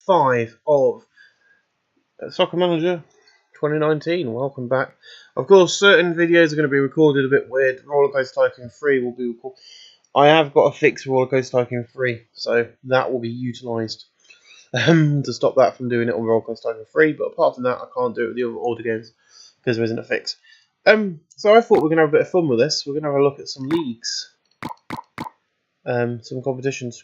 5 of Soccer Manager 2019. Welcome back. Of course, certain videos are going to be recorded a bit weird. Rollercoaster Tycoon 3 will be recorded. I have got a fix for Rollercoaster Tycoon 3, so that will be utilised to stop that from doing it on Rollercoaster Tycoon 3. But apart from that, I can't do it with the other order games because there isn't a fix. So I thought we're going to have a bit of fun with this. We're going to have a look at some leagues, some competitions.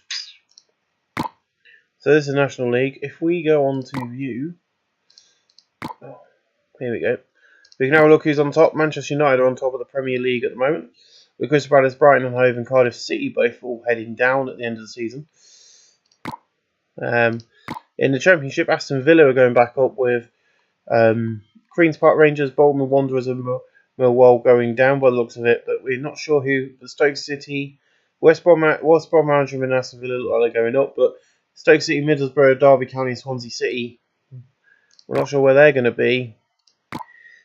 So this is National League. If we go on to view, here we go. We can have a look who's on top. Manchester United are on top of the Premier League at the moment, with Crystal Palace, Brighton and Hove and Cardiff City both all heading down at the end of the season. In the Championship, Aston Villa are going back up with Queen's Park Rangers, Bolton Wanderers and Millwall going down by the looks of it, but we're not sure who. The Stoke City, West Brom Management and Aston Villa look like they're going up, but Stoke City, Middlesbrough, Derby County and Swansea City, we're not sure where they're going to be.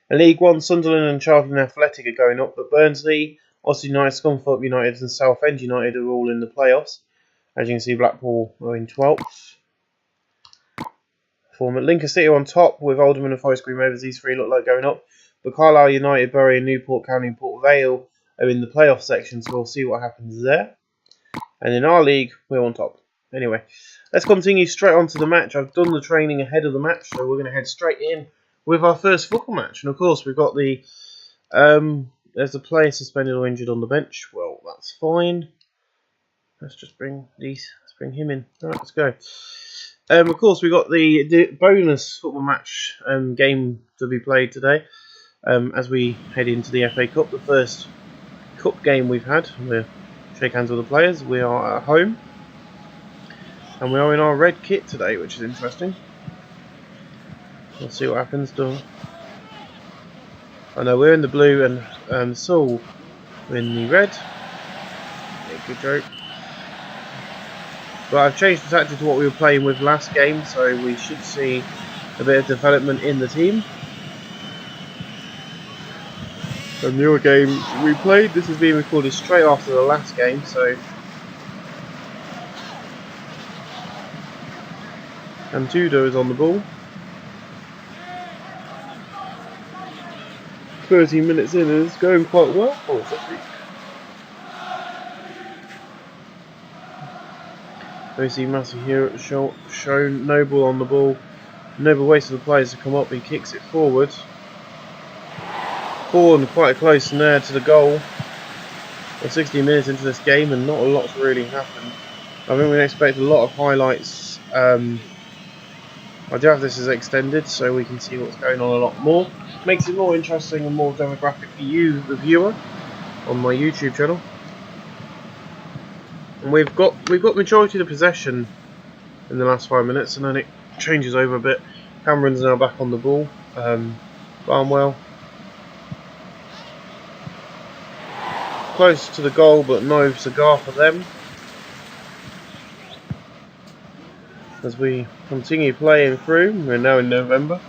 In League One, Sunderland and Charlton Athletic are going up, but Barnsley, Oxford United, Scunthorpe United and Southend United are all in the playoffs. As you can see, Blackpool are in 12th. Lincoln City are on top with Alderman and Forest Green Rovers. These three look like going up. But Carlisle United, Bury and Newport County and Port Vale are in the playoff section, so we'll see what happens there. And in our league, we're on top. Anyway, let's continue straight on to the match. I've done the training ahead of the match, so we're going to head straight in with our first football match. And of course, we've got the there's a player suspended or injured on the bench. Well, that's fine. Let's bring him in. All right, let's go. Of course, we've got the bonus football match game to be played today as we head into the FA Cup, the first cup game we've had. We'll shake hands with the players. We are at home. And we are in our red kit today, which is interesting. We'll see what happens. I know we're in the blue and Saul in the red. Yeah, good joke. But I've changed the tactic to what we were playing with last game, so we should see a bit of development in the team. The newer game we played, this is being recorded straight after the last game, so. And Tudor is on the ball. 13 minutes in and it's going quite well for us, I think. We see Massive here shown Noble on the ball. Noble waits for the players to come up, he kicks it forward. Corn quite close in there to the goal. We're 60 minutes into this game and not a lot's really happened. I think we can expect a lot of highlights. I do have this as extended so we can see what's going on a lot more. Makes it more interesting and more demographic for you, the viewer, on my YouTube channel. And we've got majority of the possession in the last 5 minutes, and then it changes over a bit. Cameron's now back on the ball. Barnwell close to the goal, but no cigar for them. As we continue playing through, we're now in November.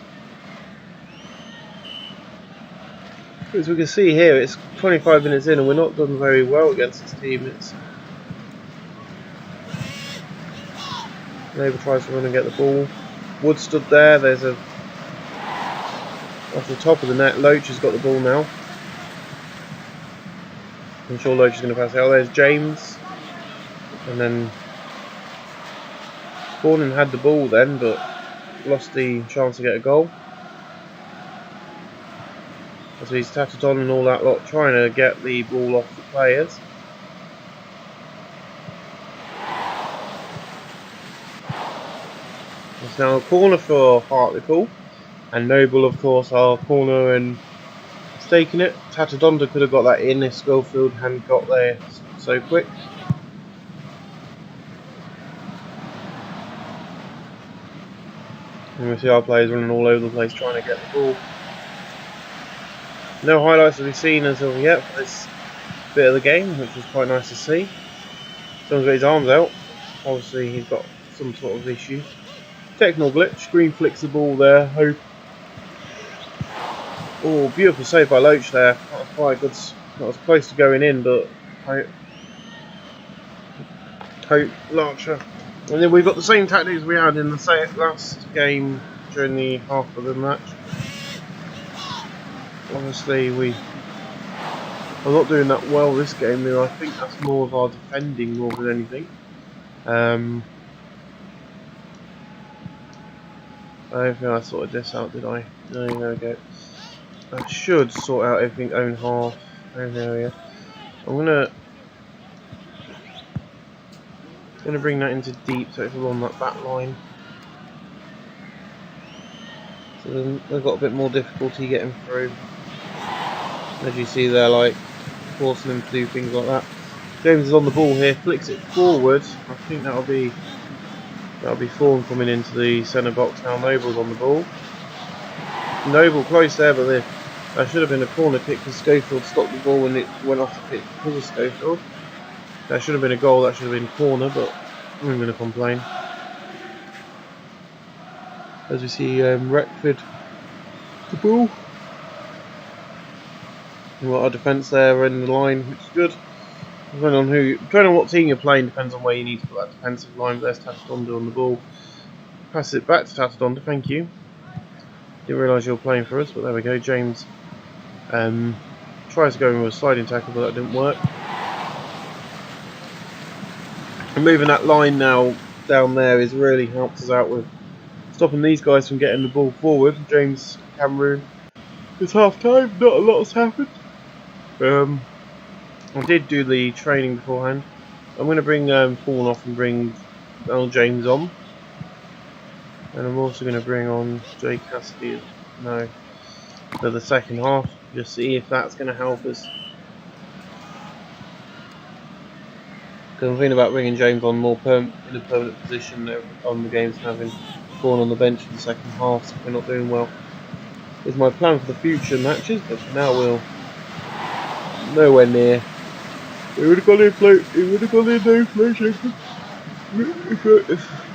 As we can see here, it's 25 minutes in and we're not done very well against this team. Neighbour tries to run and get the ball. Wood stood there, there's a off the top of the net. Loach has got the ball now. I'm sure Loach is going to pass it out. There's James. And then Cornin had the ball then, but lost the chance to get a goal. So he's tattered on and all that lot, trying to get the ball off the players. It's now a corner for Hartlepool, and Noble, of course, our corner and staking it. Tatadonda could have got that in if Schofield hadn't got there so quick. And we see our players running all over the place trying to get the ball. No highlights to be seen as of yet for this bit of the game, which was quite nice to see. Someone's got his arms out. Obviously he's got some sort of issue. Technical glitch. Green flicks the ball there. Hope. Oh, beautiful save by Loach there. That was quite good. That was close to going in, but Hope Larcher And then we've got the same tactics we had in the last game during the half of the match. Obviously, we're not doing that well this game. I think that's more of our defending more than anything. I don't think I sorted this out, did I? No, there we go. I should sort out everything own half, own area. I'm gonna bring that into deep so it's along that back line. So then they've got a bit more difficulty getting through. As you see, they're like forcing them to do things like that. James is on the ball here, flicks it forward. I think that'll be Fawn coming into the centre box now. Noble's on the ball. Noble close there, but that should have been a corner kick because Schofield stopped the ball when it went off the pitch because of Schofield. That should have been a goal, that should have been corner, but I'm going to complain. As we see Retford the ball. We've got our defence there in the line, which is good. Depending on what team you're playing, depends on where you need to put that defensive line. There's Tatadonda on the ball. Passes it back to Tatadonda, thank you. Didn't realise you were playing for us, but there we go. James tries to go with a sliding tackle, but that didn't work. And moving that line now down there has really helped us out with stopping these guys from getting the ball forward. James Cameroon. It's half time, not a lot has happened. I did do the training beforehand. I'm going to bring Fawn off and bring old James on. And I'm also going to bring on Jay Cassidy for the second half. Just see if that's going to help us. Because I'm thinking about bringing James on more in a permanent position on the games, having Fawn on the bench in the second half, so if we're not doing well. Is my plan for the future matches, but for now we'll nowhere near. It would have gone in no flow shaker.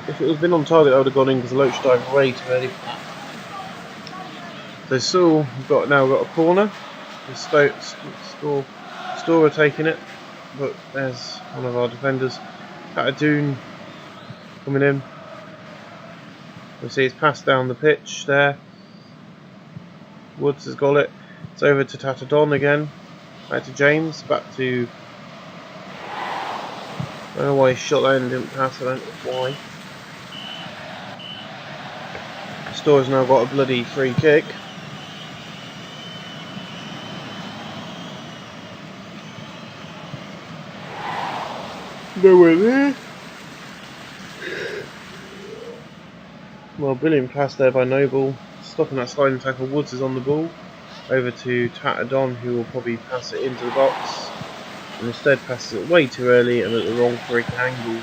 If it had been on target, I would have gone in because the Loach dived way too early for that. So still, we've now got a corner. The Store are taking it, but there's one of our defenders, Patadoon, coming in. We see it's passed down the pitch there. Woods has got it. It's over to Tatadon again. Back to James. Back to. I don't know why he shot that and didn't pass. I don't know why. Store's now got a bloody free kick. Nowhere there. Well, brilliant pass there by Noble. Stopping that sliding tackle. Woods is on the ball. Over to Tatadon, who will probably pass it into the box. And instead passes it way too early and at the wrong freaking angle.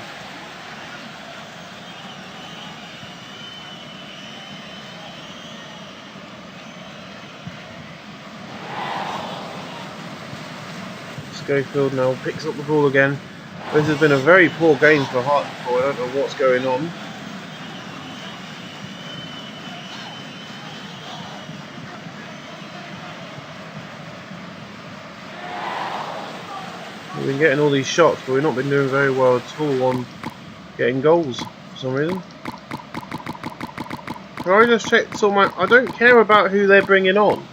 Schofield now picks up the ball again. This has been a very poor game for Hartlepool. I don't know what's going on. We've been getting all these shots, but we've not been doing very well at all on getting goals for some reason. Can I just check I don't care about who they're bringing on.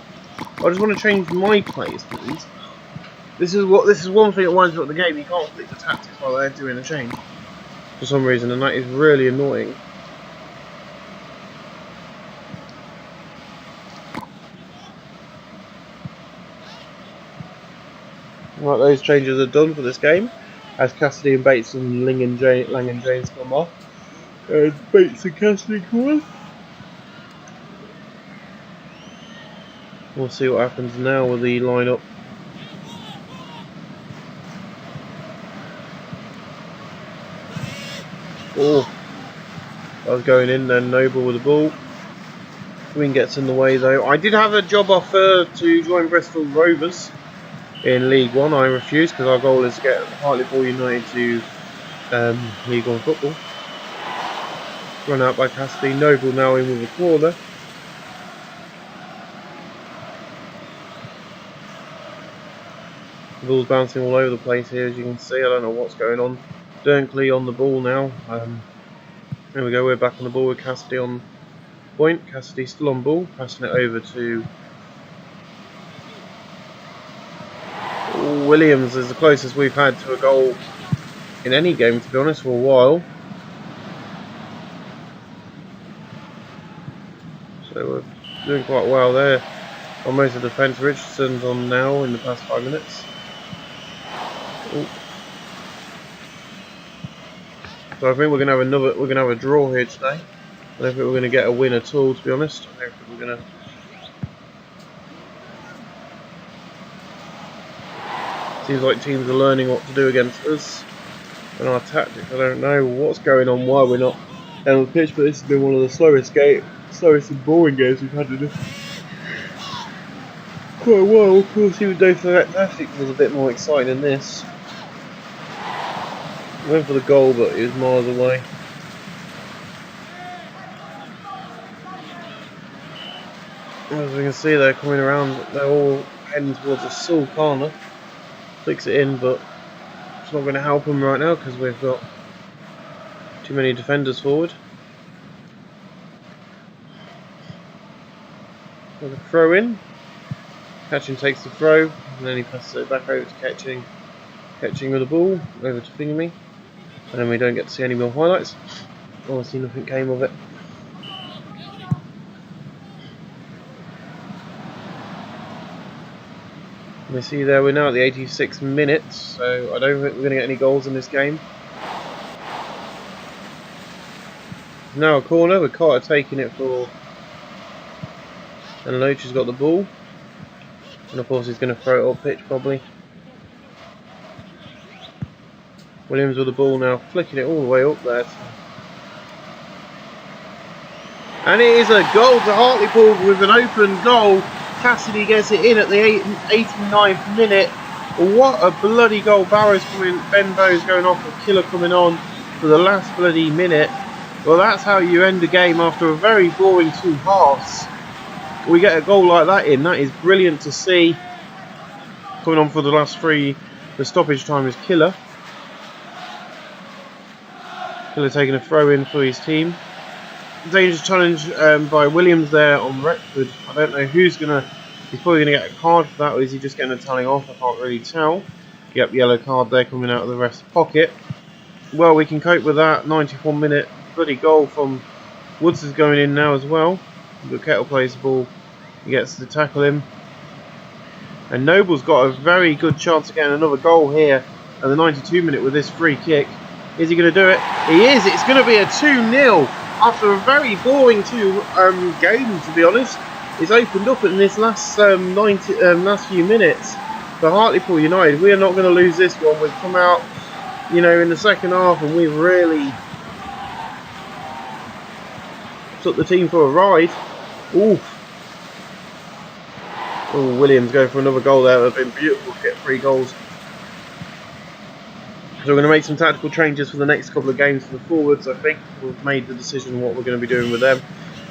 I just want to change my players, please. This is one thing that winds me up the game. You can't click the tactics while they're doing a change for some reason, and that is really annoying. Right, those changes are done for this game, as Cassidy and Bates and Lang and James come off. Bates and Cassidy come on. We'll see what happens now with the lineup. Oh, I was going in then. Noble with the ball. Wing gets in the way though. I did have a job offer to join Bristol Rovers in League One. I refused because our goal is to get Hartlepool United to League One football. Run out by Cassidy. Noble now in with a corner. The ball's bouncing all over the place here, as you can see. I don't know what's going on. Dunkley on the ball now. There we go, we're back on the ball with Cassidy on point. Cassidy still on ball, passing it over to Williams. Is the closest we've had to a goal in any game, to be honest, for a while. So we're doing quite well there on most of the defence. Richardson's on now in the past 5 minutes. Ooh. So I think we're gonna have a draw here today. I don't think we're gonna get a win at all, to be honest. I don't think we're gonna. Seems like teams are learning what to do against us and our tactics. I don't know what's going on, why we're not down the pitch, but this has been one of the slowest and boring games we've had in quite a while. Of course, he would go for that tactics was a bit more exciting than this. Went for the goal, but he was miles away. As we can see, they're coming around. They're all heading towards the Sul corner. Flicks it in, but it's not going to help them right now because we've got too many defenders forward. With a throw in. Catching takes the throw, and then he passes it back over to Catching with the ball, over to Fingerme. And then we don't get to see any more highlights. Obviously nothing came of it. We see there we're now at the 86th minute, so I don't think we're going to get any goals in this game. Now a corner with Carter taking it for, and Loach has got the ball, and of course he's going to throw it up pitch probably. Williams with the ball now, flicking it all the way up there. And it is a goal to Hartlepool with an open goal. Cassidy gets it in at the 89th minute. What a bloody goal. Barrow's coming, Benbow's going off with Killer coming on for the last bloody minute. Well, that's how you end the game after a very boring 2 halves. We get a goal like that in. That is brilliant to see. Coming on for the last 3. The stoppage time is Killer. Killer taking a throw in for his team. Dangerous challenge by Williams there on Retford. I don't know who's gonna. He's probably gonna get a card for that, or is he just getting a telling off? I can't really tell. Yep, yellow card there coming out of the ref's pocket. Well, we can cope with that. 94-minute bloody goal from Woods is going in now as well. But Kettle plays the ball. He gets to tackle him, and Noble's got a very good chance of getting another goal here at the 92-minute with this free kick. Is he going to do it? He is. It's going to be a 2-0. After a very boring 2 game, to be honest. It's opened up in this last last few minutes for Hartlepool United. We are not going to lose this one. We've come out, you know, in the second half, and we've really took the team for a ride. Oof. Oh, Williams going for another goal there. It would have been beautiful to get 3 goals. So we're going to make some tactical changes for the next couple of games for the forwards. I think we've made the decision on what we're going to be doing with them,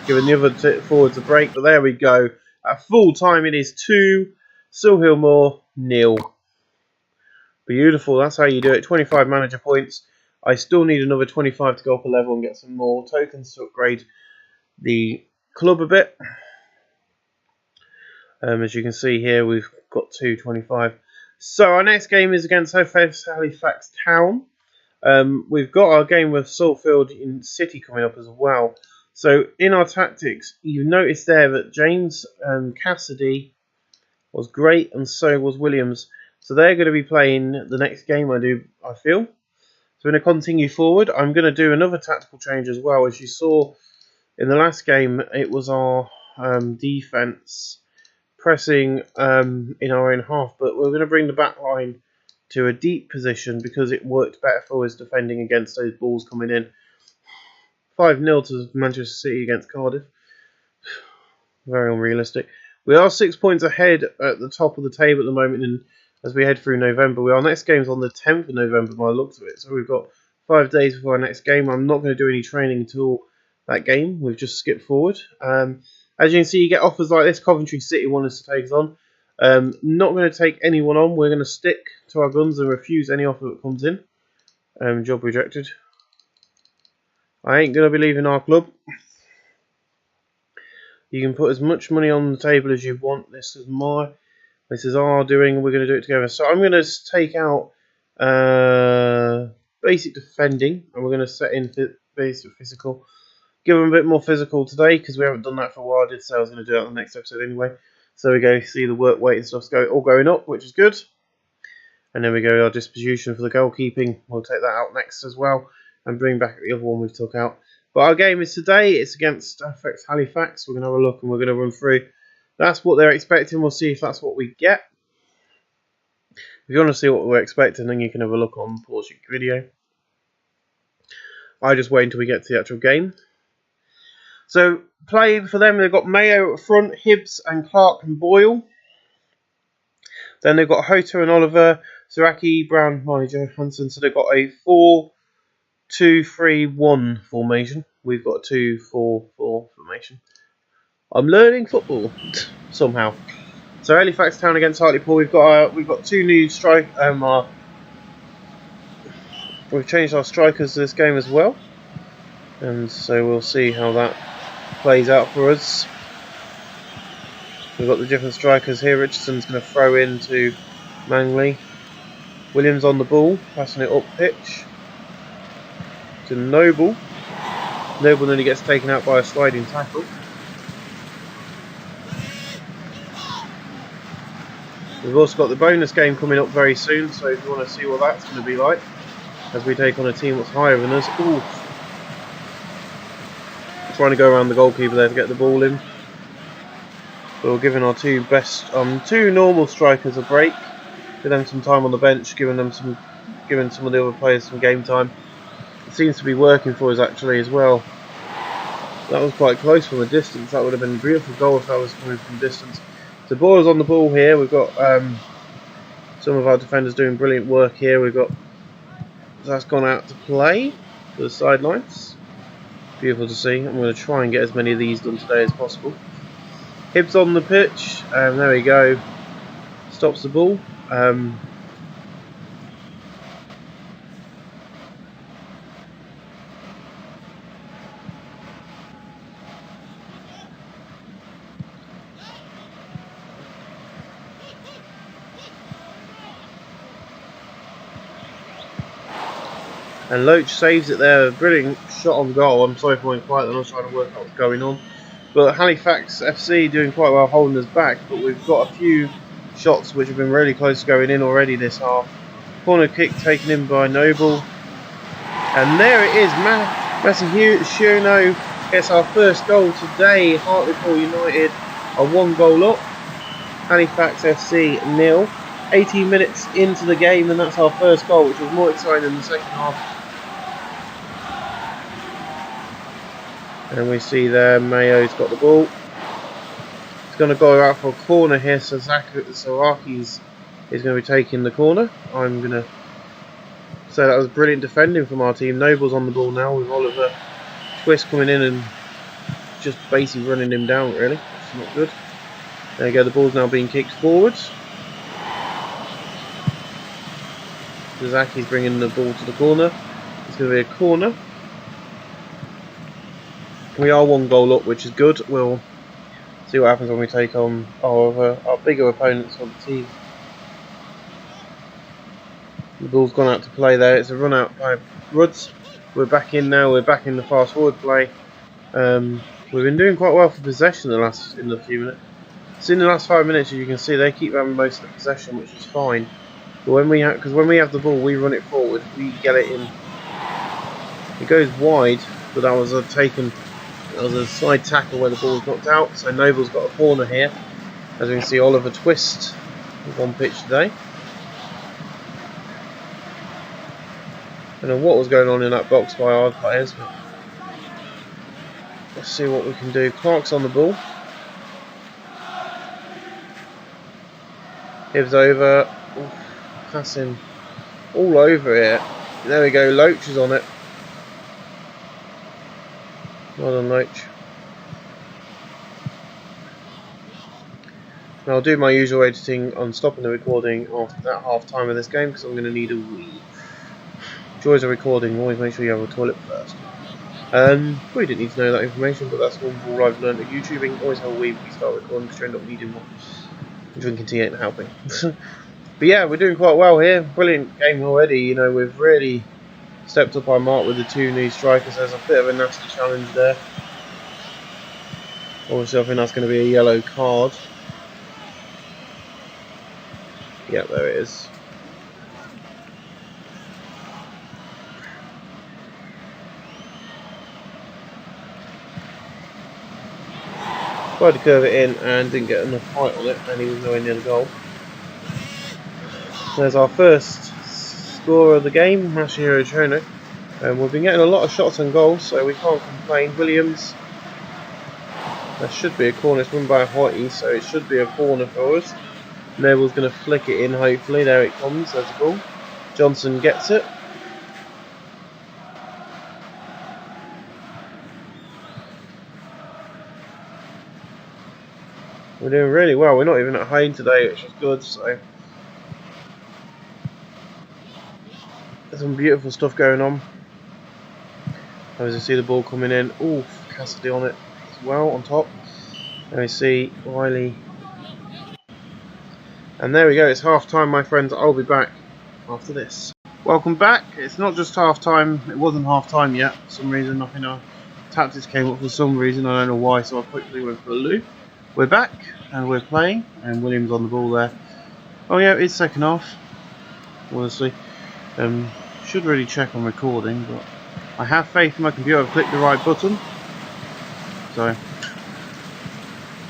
giving the other forwards a break. But there we go. At full time, it is 2, Silhillmore 0. Beautiful. That's how you do it. 25 manager points. I still need another 25 to go up a level and get some more tokens to upgrade the club a bit. As you can see here, we've got 225. So our next game is against Halifax Town. We've got our game with Saltfield in City coming up as well. So in our tactics, you notice there that James Cassidy was great, and so was Williams. So they're going to be playing the next game, I feel. So we're going to continue forward. I'm going to do another tactical change as well. As you saw in the last game, it was our defence pressing in our own half, but we're going to bring the back line to a deep position because it worked better for us defending against those balls coming in. 5-0 to Manchester City against Cardiff. Very unrealistic. We are 6 points ahead at the top of the table at the moment, and as we head through November, our next game's on the 10th of November by the looks of it, so we've got 5 days before our next game. I'm not going to do any training until that game. We've just skipped forward. As you can see, you get offers like this. Coventry City want us to take us on. Not going to take anyone on. We're going to stick to our guns and refuse any offer that comes in. Job rejected. I ain't going to be leaving our club. You can put as much money on the table as you want. This is our doing. We're going to do it together. So I'm going to take out basic defending, and we're going to set in basic physical. Give them a bit more physical today because we haven't done that for a while. I did say I was going to do it on the next episode anyway. So we go see the work weight and stuff's all going up, which is good. And then we go our distribution for the goalkeeping. We'll take that out next as well and bring back the other one we took out. But our game is today. It's against FX Halifax. We're going to have a look and we're going to run through. That's what they're expecting. We'll see if that's what we get. If you want to see what we're expecting, then you can have a look on pause your video. I just wait until we get to the actual game. So playing for them, they've got Mayo at front, Hibbs and Clark and Boyle. Then they've got Hoto and Oliver, Zaraki, Brown, Marley, Johansson. So they've got a 4-2-3-1 formation. We've got a 2-4-4 formation. I'm learning football somehow. So Halifax Town against Hartlepool. We've got two new we've changed our strikers to this game as well, and so we'll see how that plays out for us. We've got the different strikers here. Richardson's going to throw into Mangley. Williams on the ball, passing it up pitch to Noble. Noble nearly gets taken out by a sliding tackle. We've also got the bonus game coming up very soon, so if you want to see what that's going to be like, as we take on a team that's higher than us. Ooh. Trying to go around the goalkeeper there to get the ball in. But we're giving our two normal strikers a break, give them some time on the bench, giving some of the other players some game time. It seems to be working for us actually as well. That was quite close from a distance. That would have been a beautiful goal if that was coming from distance. So Boyle's on the ball here. We've got some of our defenders doing brilliant work here. We've got that's gone out to play to the sidelines. Beautiful to see. I'm going to try and get as many of these done today as possible. Hibbs on the pitch. There we go. Stops the ball. And Loach saves it there. Brilliant shot on goal. I'm sorry for being quiet. I'm not trying to work out what's going on. But Halifax FC doing quite well holding us back. But we've got a few shots which have been really close to going in already this half. Corner kick taken in by Noble. And there it is. Masahiro gets our first goal today. Hartlepool United are 1 goal up. Halifax FC 0. 18 minutes into the game, and that's our first goal, which was more exciting than the second half. And we see there Mayo's got the ball. He's going to go out for a corner here. So Saraki's is going to be taking the corner. I'm going to say that was brilliant defending from our team. Noble's on the ball now with Oliver Twist coming in and just basically running him down really. It's not good. There you go, the ball's now being kicked forwards. Zaki's bringing the ball to the corner. It's going to be a corner. We are 1 goal up, which is good. We'll see what happens when we take on our bigger opponents on the team. The ball's gone out to play there. It's a run out by Rudds. We're back in now. We're back in the fast forward play. We've been doing quite well for possession in the few minutes. So in the last 5 minutes, as you can see, they keep having most of the possession, which is fine. But when we have the ball, we run it forward. We get it in. It goes wide, but that was a side tackle where the ball was knocked out. So Noble's got a corner here. As we can see, Oliver Twist is on pitch today. I don't know what was going on in that box by our players, but let's see what we can do. Clark's on the ball. Gives over. Passing all over it. There we go, Loach is on it. Well done, Loach. Now I'll do my usual editing on stopping the recording after that half time of this game because I'm going to need a wee. Joys of recording, always make sure you have a toilet first. Probably didn't need to know that information, but that's one rule I've learned at YouTubing. Always have a wee before you start recording because you end up needing one. Drinking tea ain't helping. But yeah, we're doing quite well here. Brilliant game already. You know, we've really stepped up our mark with the 2 new strikers. There's a bit of a nasty challenge there. Obviously, I think that's going to be a yellow card. Yep, there it is. Tried to curve it in and didn't get enough height on it, and he was nowhere near the goal. There's our first score of the game, nationl. We've been getting a lot of shots and goals, so we can't complain. Williams, that should be a corner. It's run by Hoyte, so it should be a corner for us. Noble's going to flick it in, hopefully. There it comes, there's a goal. Johnson gets it. We're doing really well. We're not even at home today, which is good, so there's some beautiful stuff going on. As you see the ball coming in. Ooh, Cassidy on it as well, on top. There we see Wiley. And there we go, it's half time, my friends. I'll be back after this. Welcome back. It's not just half time, it wasn't half time yet for some reason. I think our tactics came up for some reason, I don't know why, so I quickly went for a loo. We're back and we're playing, and Williams on the ball there. Oh yeah, it's second half, honestly. Should really check on recording, but I have faith in my computer. I've clicked the right button, so I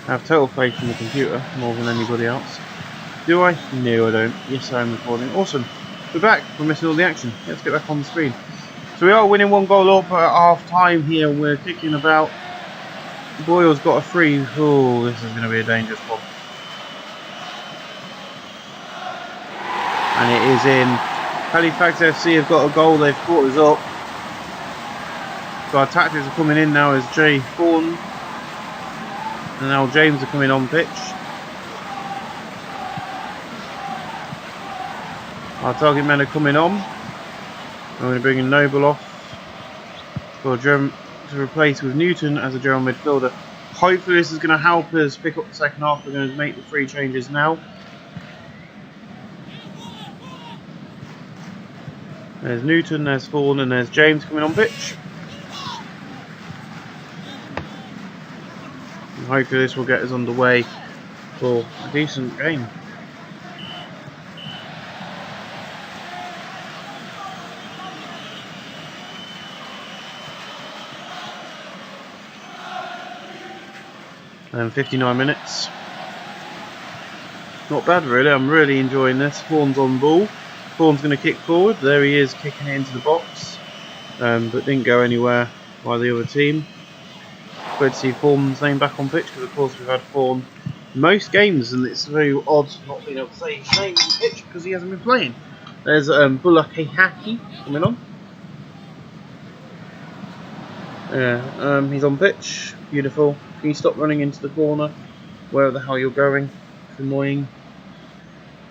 have total faith in the computer more than anybody else. Do I? No, I don't. Yes, I am recording. Awesome. We're back. We're missing all the action. Let's get back on the screen. So we are winning 1 goal up at half time here. We're kicking about. Boyle's got a free. Oh, this is going to be a dangerous one. And it is in. Halifax FC have got a goal. They've caught us up. So our tactics are coming in now as Jay Fawn and now James are coming on pitch. Our target men are coming on. I'm going to bring in Noble off for to replace with Newton as a general midfielder. Hopefully this is going to help us pick up the second half. We're going to make the 3 changes now. There's Newton, there's Fawn, and there's James coming on pitch. And hopefully this will get us underway for a decent game. And 59 minutes. Not bad really, I'm really enjoying this. Fawn's on ball. Fawn's going to kick forward. There he is, kicking it into the box. But didn't go anywhere by the other team. Great to see Fawn's name back on pitch, because of course we've had Fawn most games, and it's very odd not being able to say his name on pitch because he hasn't been playing. There's Bulakehaki coming on. Yeah, he's on pitch. Beautiful. Can you stop running into the corner? Where the hell you're going? It's annoying.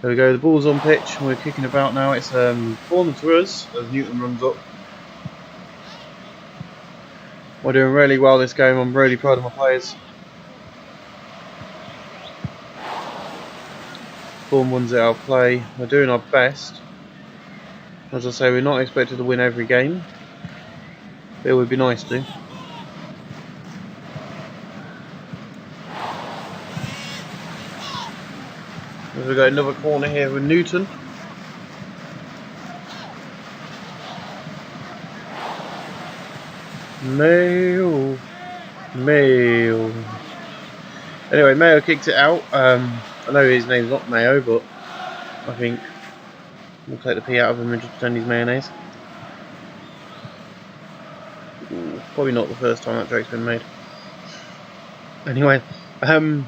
There we go, the ball's on pitch and we're kicking about now. It's corner to us as Newton runs up. We're doing really well this game. I'm really proud of my players. Form wins it out of play. We're doing our best. As I say, we're not expected to win every game. But it would be nice to. We've got another corner here with Newton. Mayo. Anyway, Mayo kicks it out. I know his name's not Mayo, but I think we'll take the P out of him and just pretend he's mayonnaise. Ooh, probably not the first time that joke's been made. Anyway, there's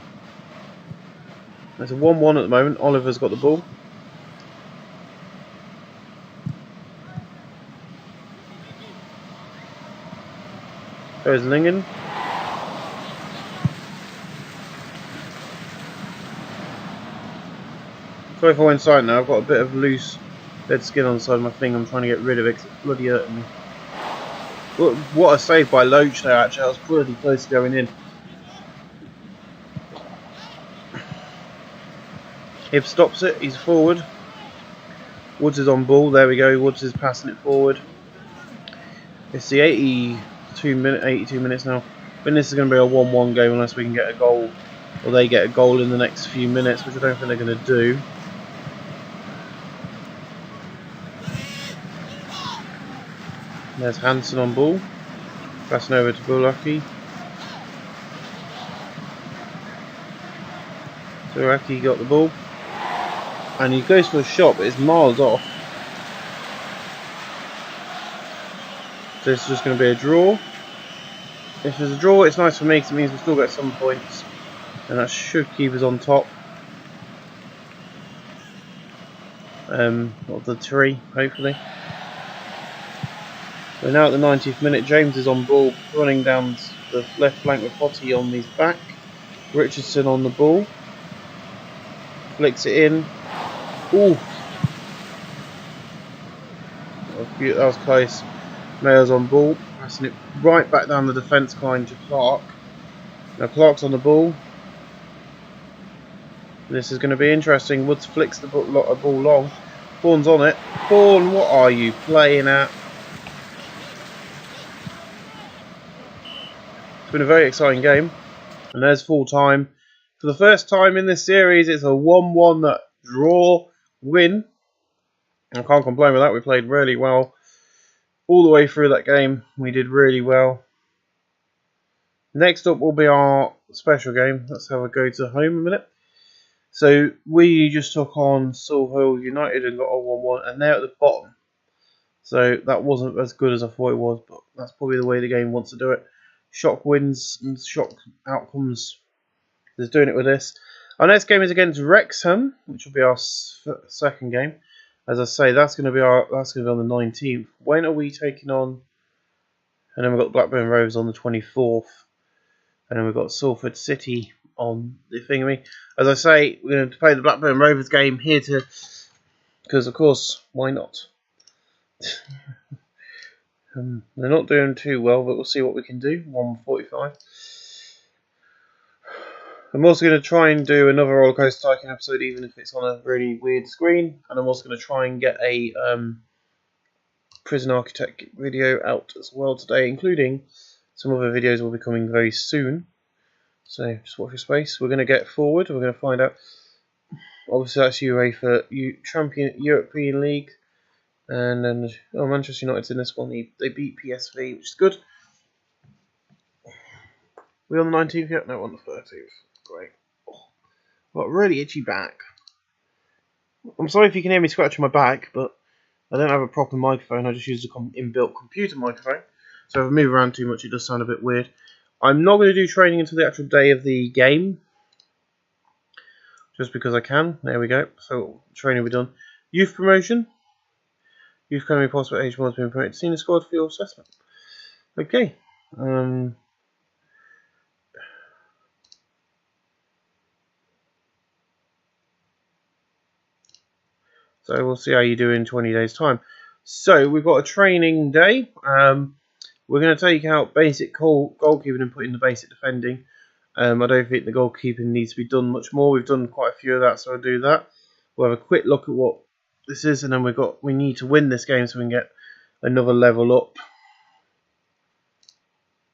a 1-1 at the moment. Oliver's got the ball. Goes Lingen. Sorry if I went silent now. I've got a bit of loose dead skin on the side of my finger. I'm trying to get rid of it because it's bloody hurting me. What a save by Loach there, actually. I was pretty close to going in. Hibb stops it, he's forward. Woods is on ball, there we go. Woods is passing it forward. It's the 82 minutes now. I think this is going to be a 1-1 game unless we can get a goal. Or they get a goal in the next few minutes, which I don't think they're going to do. There's Hansen on ball. Passing over to Bulaki. Bulaki got the ball. And he goes for a shot, but it's miles off. So this is just going to be a draw. If there's a draw, it's nice for me because it means we'll still get some points. And that should keep us on top of the tree, hopefully. We're now at the 90th minute. James is on ball, running down the left flank with Potty on his back. Richardson on the ball. Flicks it in. Ooh! That was close. Mayor's on ball, passing it right back down the defence line to Clark. Now Clark's on the ball. This is going to be interesting. Woods flicks the ball long. Vaughan's on it. Vaughan, what are you playing at? It's been a very exciting game. And there's full time. For the first time in this series, it's a 1-1 draw win. I can't complain with that. We played really well. All the way through that game, we did really well. Next up will be our special game. Let's have a go to home a minute. So we just took on Solihull United and got a 1-1, and they're at the bottom. So that wasn't as good as I thought it was, but that's probably the way the game wants to do it. Shock wins and shock outcomes. Just doing it with this. Our next game is against Wrexham, which will be our second game. As I say, that's going to be on the 19th. When are we taking on? And then we've got Blackburn Rovers on the 24th, and then we've got Salford City on the thingy. As I say, we're going to play the Blackburn Rovers game here because of course, why not? They're not doing too well, but we'll see what we can do. 1:45. I'm also going to try and do another Roller Coaster Tycoon episode, even if it's on a really weird screen. And I'm also going to try and get a Prison Architect video out as well today, including some other videos will be coming very soon. So just watch your space. We're going to get forward. We're going to find out. Obviously, that's UEFA European League. And then Manchester United's in this one. They beat PSV, which is good. We on the 19th yet? No, on the 13th. Great. Oh, got a really itchy back. I'm sorry if you can hear me scratching my back, but I don't have a proper microphone. I just use an inbuilt computer microphone. So if I move around too much, it does sound a bit weird. I'm not going to do training until the actual day of the game. Just because I can. There we go. So training will be done. Youth promotion. Youth Academy Prospect Age 1 has been promoted to senior squad for your assessment. Okay. So we'll see how you do in 20 days' time. So we've got a training day. We're going to take out basic goalkeeping and put in the basic defending. I don't think the goalkeeping needs to be done much more. We've done quite a few of that, so I'll do that. We'll have a quick look at what this is, and then we need to win this game so we can get another level up.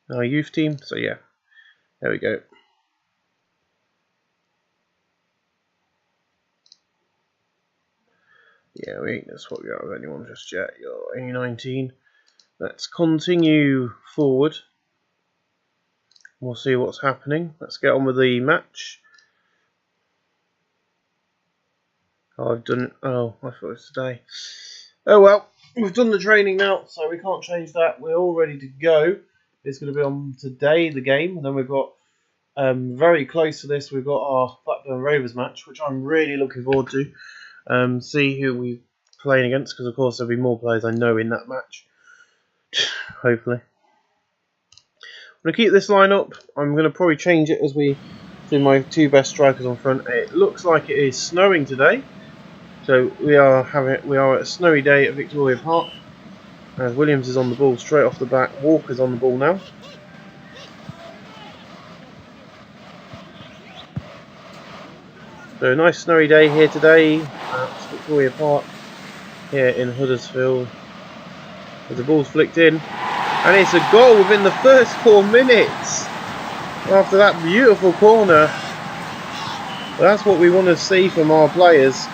Our youth team. So yeah, there we go. Yeah, we ain't going to swap you out with anyone just yet. You're A19. Let's continue forward. We'll see what's happening. Let's get on with the match. Oh, I've done it. Oh, I thought it was today. Oh well, we've done the training now, so we can't change that. We're all ready to go. It's going to be on today, the game. And then we've got, very close to this, we've got our Blackburn Rovers match, which I'm really looking forward to. See who we're playing against, because of course there'll be more players I know in that match. Hopefully. I'm going to keep this line up. I'm going to probably change it as we do my two best strikers on front. It looks like it is snowing today. So we are at a snowy day at Victoria Park. As Williams is on the ball straight off the back. Walker's on the ball now. So a nice snowy day here today at Victoria Park here in Huddersfield. As the ball's flicked in, and it's a goal within the first 4 minutes after that beautiful corner. That's what we want to see from our players.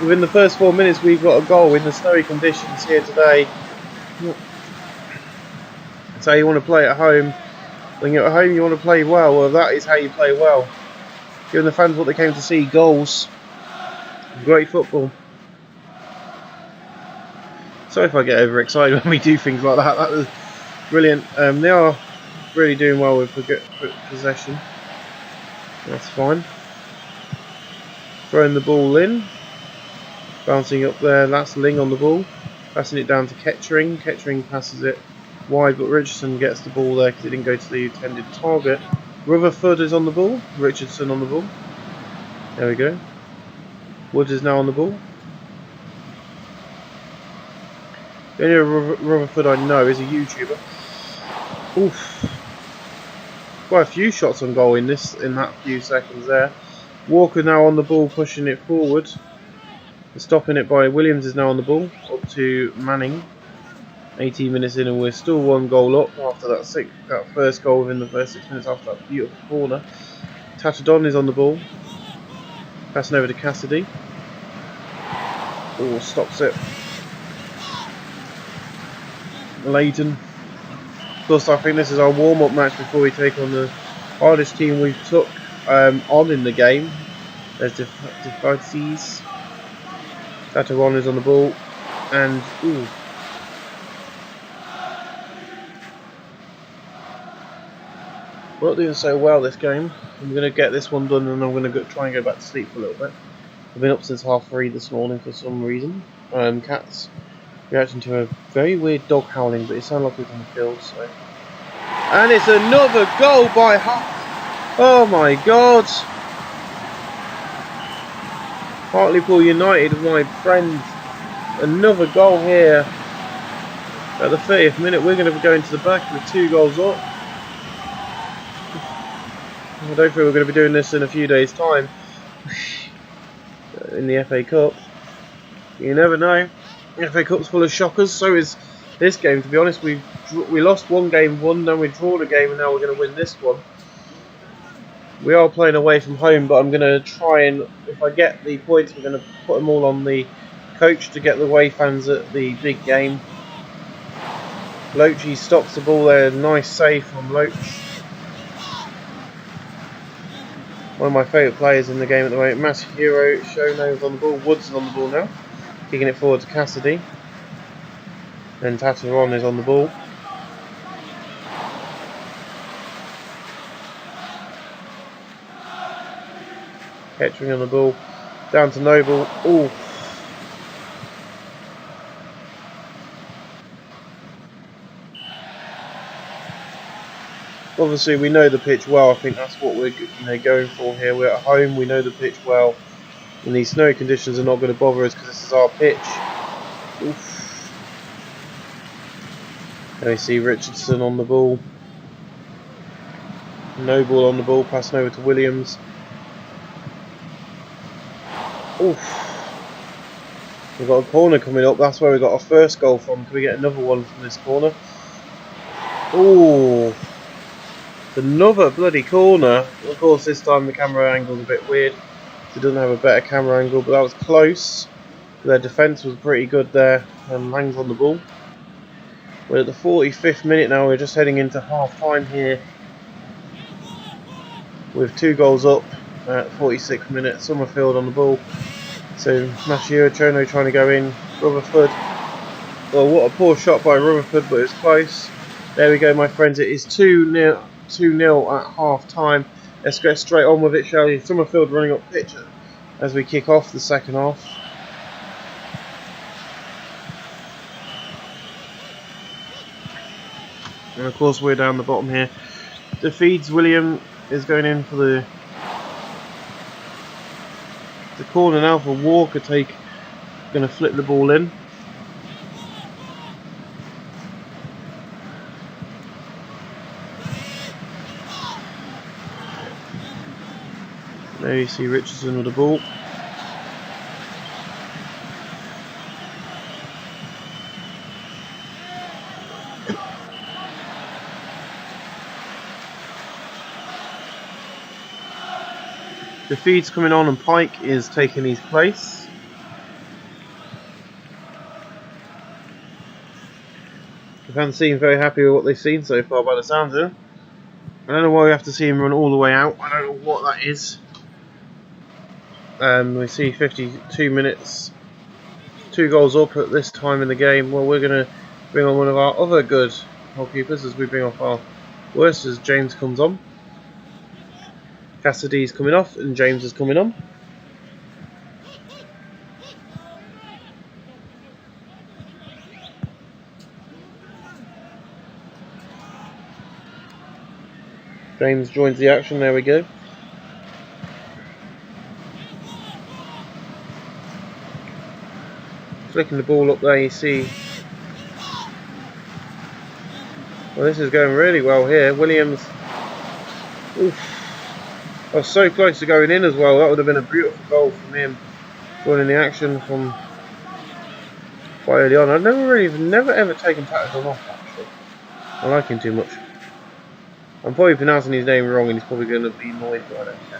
Within the first 4 minutes we've got a goal in the snowy conditions here today. That's how you want to play at home. When you're at home you want to play well. Well, that is how you play well. Giving the fans what they came to see, goals. Great football. Sorry if I get overexcited when we do things like that. That was brilliant. They are really doing well with possession. That's fine. Throwing the ball in. Bouncing up there. That's Ling on the ball. Passing it down to Kettering. Kettering passes it wide, but Richardson gets the ball there because it didn't go to the intended target. Rutherford is on the ball. Richardson on the ball. There we go. Woods is now on the ball. The only Rutherford I know is a YouTuber. Oof. Quite a few shots on goal in that few seconds there. Walker now on the ball, pushing it forward. Stopping it by Williams is now on the ball. Up to Manning. 18 minutes in and we're still 1 goal up after that first goal within the first 6 minutes after that beautiful corner. Tatadon is on the ball. Passing over to Cassidy. Oh, stops it. Leighton. Of course, I think this is our warm-up match before we take on the hardest team we've took on in the game. There's Defices. Tataron is on the ball, and ooh, we're not doing so well this game. I'm going to get this one done, and I'm going to try and go back to sleep for a little bit. I've been up since 3:30 this morning for some reason. Cats reacting to a very weird dog howling, but it sounded like it was on the field. So, and it's another goal by Oh my God! Hartlepool United, my friends. Another goal here at the 30th minute. We're going to go into the back with 2 goals up. I don't think we're going to be doing this in a few days' time in the FA Cup. You never know. The FA Cup's full of shockers. So is this game. To be honest, we lost 1 game, then we drew the game, and now we're going to win this one. We are playing away from home, but I'm going to try and, if I get the points, we're going to put them all on the coach to get the away fans at the big game. Loachy stops the ball there. Nice save from Loach. One of my favourite players in the game at the moment. Massive hero. Shono's on the ball. Woods is on the ball now. Kicking it forward to Cassidy. Then Tataron is on the ball. Kettering on the ball. Down to Noble. Ooh. Obviously we know the pitch well. I think that's what we're going for here. We're at home, we know the pitch well, and these snowy conditions are not going to bother us because this is our pitch. Oof. There we see Richardson on the ball. Noble on the ball, passing over to Williams. Oof. We've got a corner coming up. That's where we got our first goal from. Can we get another one from this corner? Ooh. Another bloody corner. Of course, this time the camera angle's a bit weird. It doesn't have a better camera angle, but that was close. Their defence was pretty good there. And Lang's on the ball. We're at the 45th minute now. We're just heading into half time here. With 2 goals up at 46 minutes. Summerfield on the ball. So Masahiro Chono trying to go in. Rutherford. Well, what a poor shot by Rutherford, but it's close. There we go, my friends. It is 2-0 at half time. Let's get straight on with it, shall we? Summerfield running up pitch as we kick off the second half. And of course we're down the bottom here. Defeats William is going in for the corner now for Walker. Going to flip the ball in. Now you see Richardson with the ball. The feed's coming on and Pike is taking his place. The fans seem very happy with what they've seen so far by the sounds of it. I don't know why we have to see him run all the way out. I don't know what that is. We see 52 minutes, 2 goals up at this time in the game. Well, we're going to bring on one of our other good goalkeepers as we bring off our worst as James comes on. Cassidy's coming off and James is coming on. James joins the action, there we go. Flicking the ball up there, you see. Well, this is going really well here. Williams. Oof. I was so close to going in as well. That would have been a beautiful goal from him. Joining the action from quite early on. I've never ever taken Patterson off actually. I like him too much. I'm probably pronouncing his name wrong and he's probably going to be annoyed, but I don't care.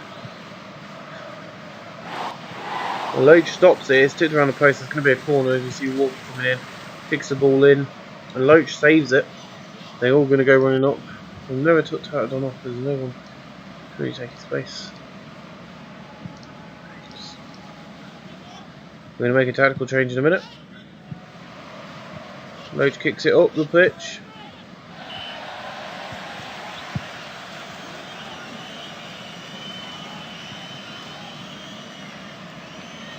Well, Loach stops it, it's tipped around the post, it's going to be a corner as you see Walker coming in, kicks the ball in, and Loach saves it. They're all going to go running up. I've never took Tattersall off, there's no one to really take his space. We're going to make a tactical change in a minute. Loach kicks it up the pitch.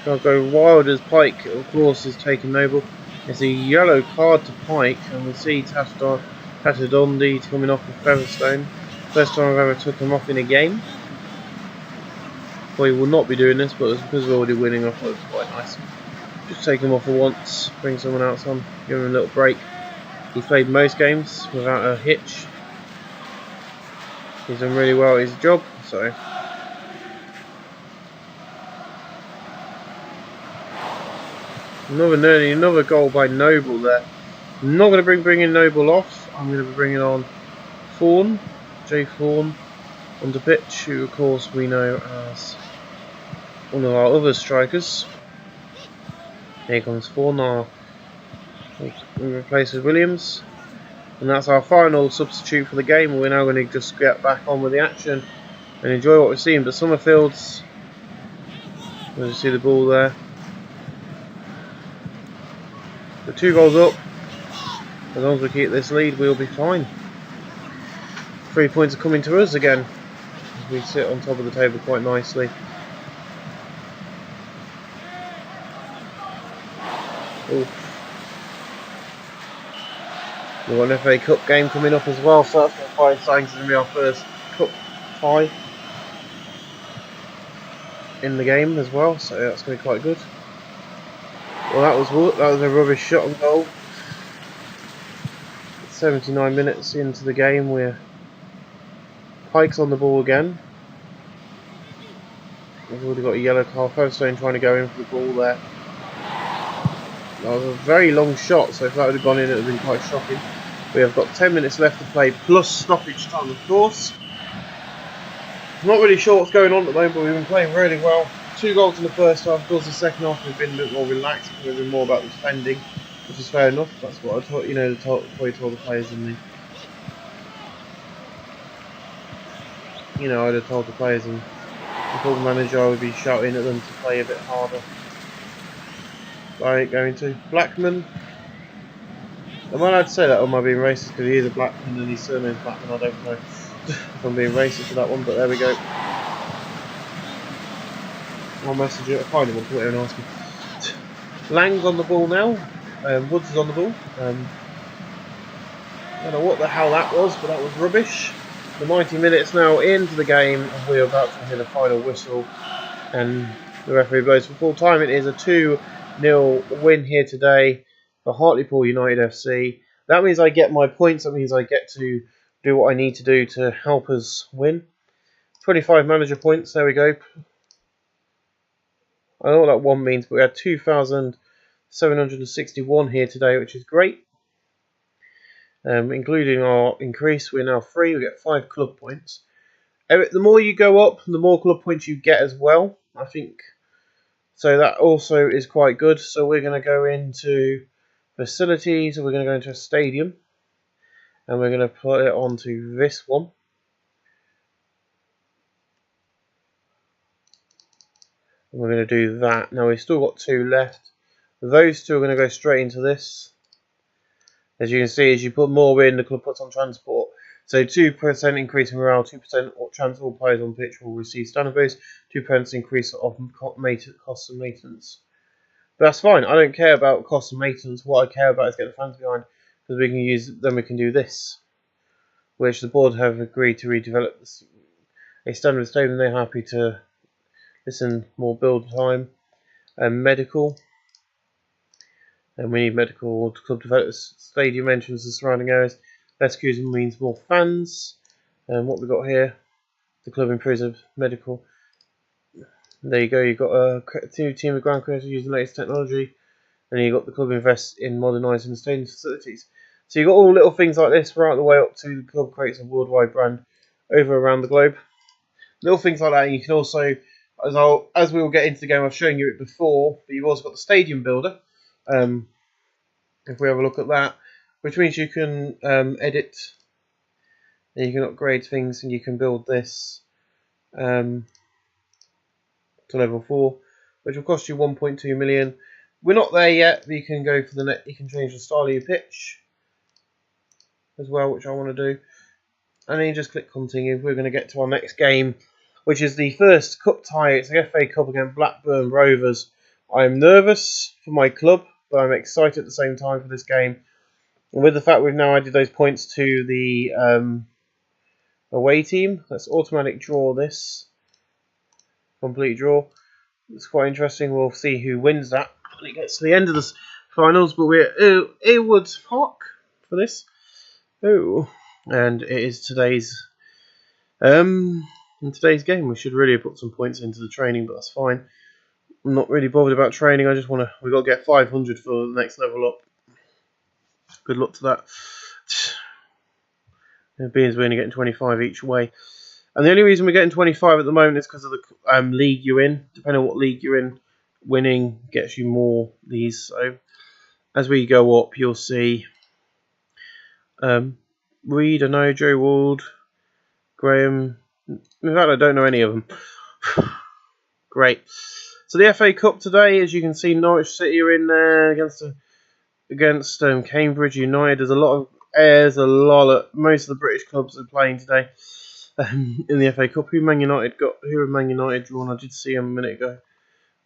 I'll go wild as Pike, of course, is taking Noble. It's a yellow card to Pike, and we see Tatadondi coming off with Featherstone. First time I've ever took him off in a game. We will not be doing this, but because we're already winning, I thought it was quite nice. Just take him off for once, bring someone else on, give him a little break. He's played most games without a hitch. He's done really well at his job, so. Another goal by Noble there. I'm not going to bring in Noble off. I'm going to be bringing on Fawn, Jay Fawn, onto pitch, who of course we know as one of our other strikers. Here comes Fawn, our replace with Williams, and that's our final substitute for the game. We're now going to just get back on with the action and enjoy what we're seeing. But Summerfield's, you see the ball there. The 2 goals up. As long as we keep this lead, we'll be fine. 3 points are coming to us again. We sit on top of the table quite nicely. Ooh. We've got an FA Cup game coming up as well, so that's quite exciting. It's going to be our first cup tie in the game as well, so that's going to be quite good. Well, that was a rubbish shot on goal. 79 minutes into the game, Pike's on the ball again. We've already got a yellow card. Featherstone trying to go in for the ball there. That was a very long shot, so if that would have gone in, it would have been quite shocking. We have got 10 minutes left to play, plus stoppage time, of course. I'm not really sure what's going on at the moment, but we've been playing really well. 2 goals in the first half. Of course, the second half we've been a bit more relaxed. We've been more about the defending, which is fair enough. That's what I told, probably told the players in the. I'd have told the players and the football manager I would be shouting at them to play a bit harder. Right, going to Blackman. Am I allowed to say that, or am I being racist because he is a Blackman and his surname's Blackman? I don't know if I'm being racist for that one, but there we go. I'll message it. I'll find him on Twitter and ask him. Lang's on the ball now. Woods is on the ball. I don't know what the hell that was, but that was rubbish. The 90 minutes now into the game, and we're about to hear the final whistle. And the referee blows for full time. It is a 2-0 win here today for Hartlepool United FC. That means I get my points. That means I get to do what I need to do to help us win. 25 manager points. There we go. I don't know what that 1 means, but we had 2,761 here today, which is great. Including our increase, we're now 3. We get 5 club points. The more you go up, the more club points you get as well, I think. So that also is quite good. So we're going to go into facilities, and we're going to go into a stadium. And we're going to put it onto this one. And we're going to do that. Now we've still got 2 left. Those 2 are going to go straight into this. As you can see, as you put more in, the club puts on transport. So 2% increase in morale, 2% transport players on pitch will receive standard boost, 2% increase of costs of maintenance. But that's fine. I don't care about costs of maintenance. What I care about is getting the fans behind, because we can use. Then we can do this, which the board have agreed to redevelop a standard stadium. They're happy to listen. More build time and medical. And we need medical to club developers, stadium entrance and surrounding areas. Less queues means more fans. And what we got here, the club improves medical. There you go. You've got a team of ground creators using the latest technology, and you've got the club invests in modernising the stadium facilities. So you've got all little things like this right the way up to the club creates a worldwide brand over around the globe. Little things like that. And you can also, as we will get into the game, I've shown you it before, but you've also got the stadium builder. If we have a look at that, which means you can edit, and you can upgrade things, and you can build this to level 4, which will cost you 1.2 million. We're not there yet, but you can go for the net. You can change the style of your pitch as well, which I want to do, and then you just click continue. We're going to get to our next game, which is the first cup tie. It's the FA Cup against Blackburn Rovers. I'm nervous for my club, but I'm excited at the same time for this game. And with the fact we've now added those points to the away team, let's automatic draw this. Complete draw. It's quite interesting. We'll see who wins that when it gets to the end of the finals. But we're Earwood Park for this. Oh, and it is today's in today's game. We should really have put some points into the training, but that's fine. I'm not really bothered about training. I just want to. We've got to get 500 for the next level up. Good luck to that. Being we're only getting 25 each way, and the only reason we're getting 25 at the moment is because of the league you're in. Depending on what league you're in, winning gets you more these. So as we go up, you'll see. Reed, I know Joe Ward, Graham. In fact, I don't know any of them. Great. So the FA Cup today, as you can see, Norwich City are in there against Cambridge United. There's a lot of most of the British clubs are playing today in the FA Cup. Who have Man United drawn? I did see them a minute ago.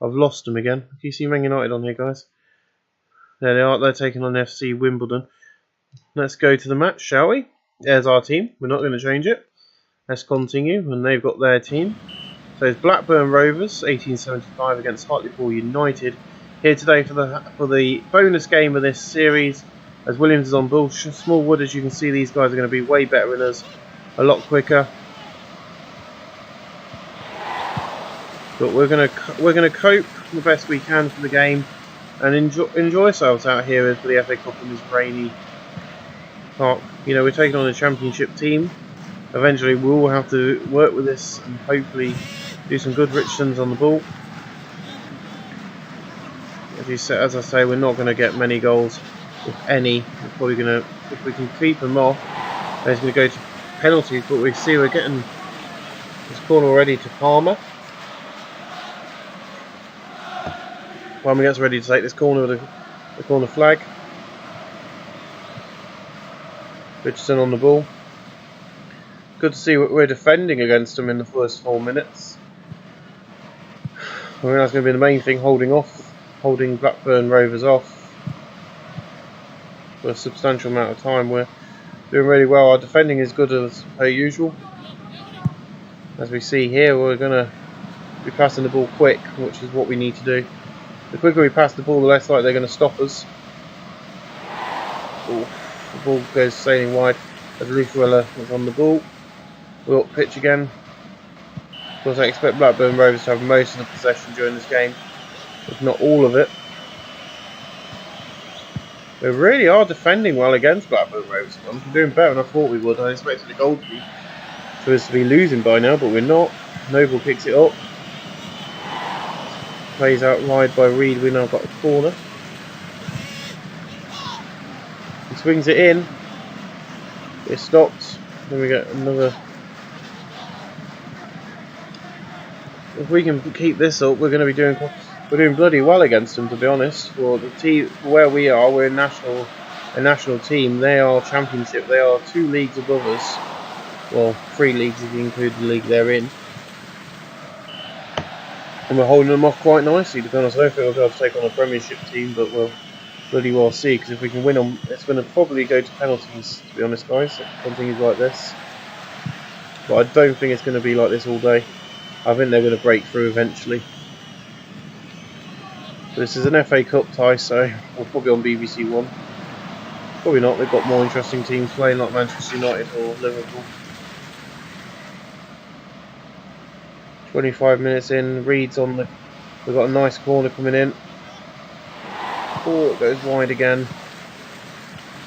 I've lost them again. Do you see Man United on here, guys? There they are. They're taking on FC Wimbledon. Let's go to the match, shall we? There's our team. We're not going to change it. Let's continue, and they've got their team. So it's Blackburn Rovers, 1875 against Hartlepool United. Here today for the bonus game of this series, as Williams is on ball. Smallwood, as you can see, these guys are going to be way better than us, a lot quicker. But we're going to cope the best we can for the game and enjoy ourselves out here for the FA Cup in this rainy park. You know, we're taking on a championship team. Eventually, we will have to work with this and hopefully do some good Richardsons on the ball. As I say, we're not going to get many goals, if any. We're probably going to, if we can keep them off, then it's going to go to penalties. But we see we're getting this corner already to Palmer. Palmer gets ready to take this corner with the corner flag. Richardson on the ball. Good to see we're defending against them in the first 4 minutes. I think that's going to be the main thing, holding Blackburn Rovers off for a substantial amount of time. We're doing really well. Our defending is good as per usual. As we see here, we're going to be passing the ball quick, which is what we need to do. The quicker we pass the ball, the less likely they're going to stop us. Ooh, the ball goes sailing wide as Luthwiller is on the ball. We're up pitch again. Of course, I expect Blackburn Rovers to have most of the possession during this game. if not all of it. We really are defending well against Blackburn Rovers. We're doing better than I thought we would. I expected the goal to us to be losing by now, but we're not. Noble kicks it up. Plays out wide by Reed. We now got a corner. He swings it in. It stops. Then we get another. If we can keep this up, we're going to be doing. We're doing bloody well against them, to be honest. For the team, where we are, we're a national team. They are championship. They are 2 leagues above us. Well, 3 leagues if you include the league they're in. And we're holding them off quite nicely, to be honest. I don't think we'll be able to take on a Premiership team, but we'll bloody well see. Because if we can win them, it's going to probably go to penalties, to be honest, guys. Something is like this. But I don't think it's going to be like this all day. I think they're going to break through eventually. This is an FA Cup tie, so we'll probably on BBC One. Probably not, they've got more interesting teams playing like Manchester United or Liverpool. 25 minutes in, Reed's on the... We've got a nice corner coming in. Oh, it goes wide again.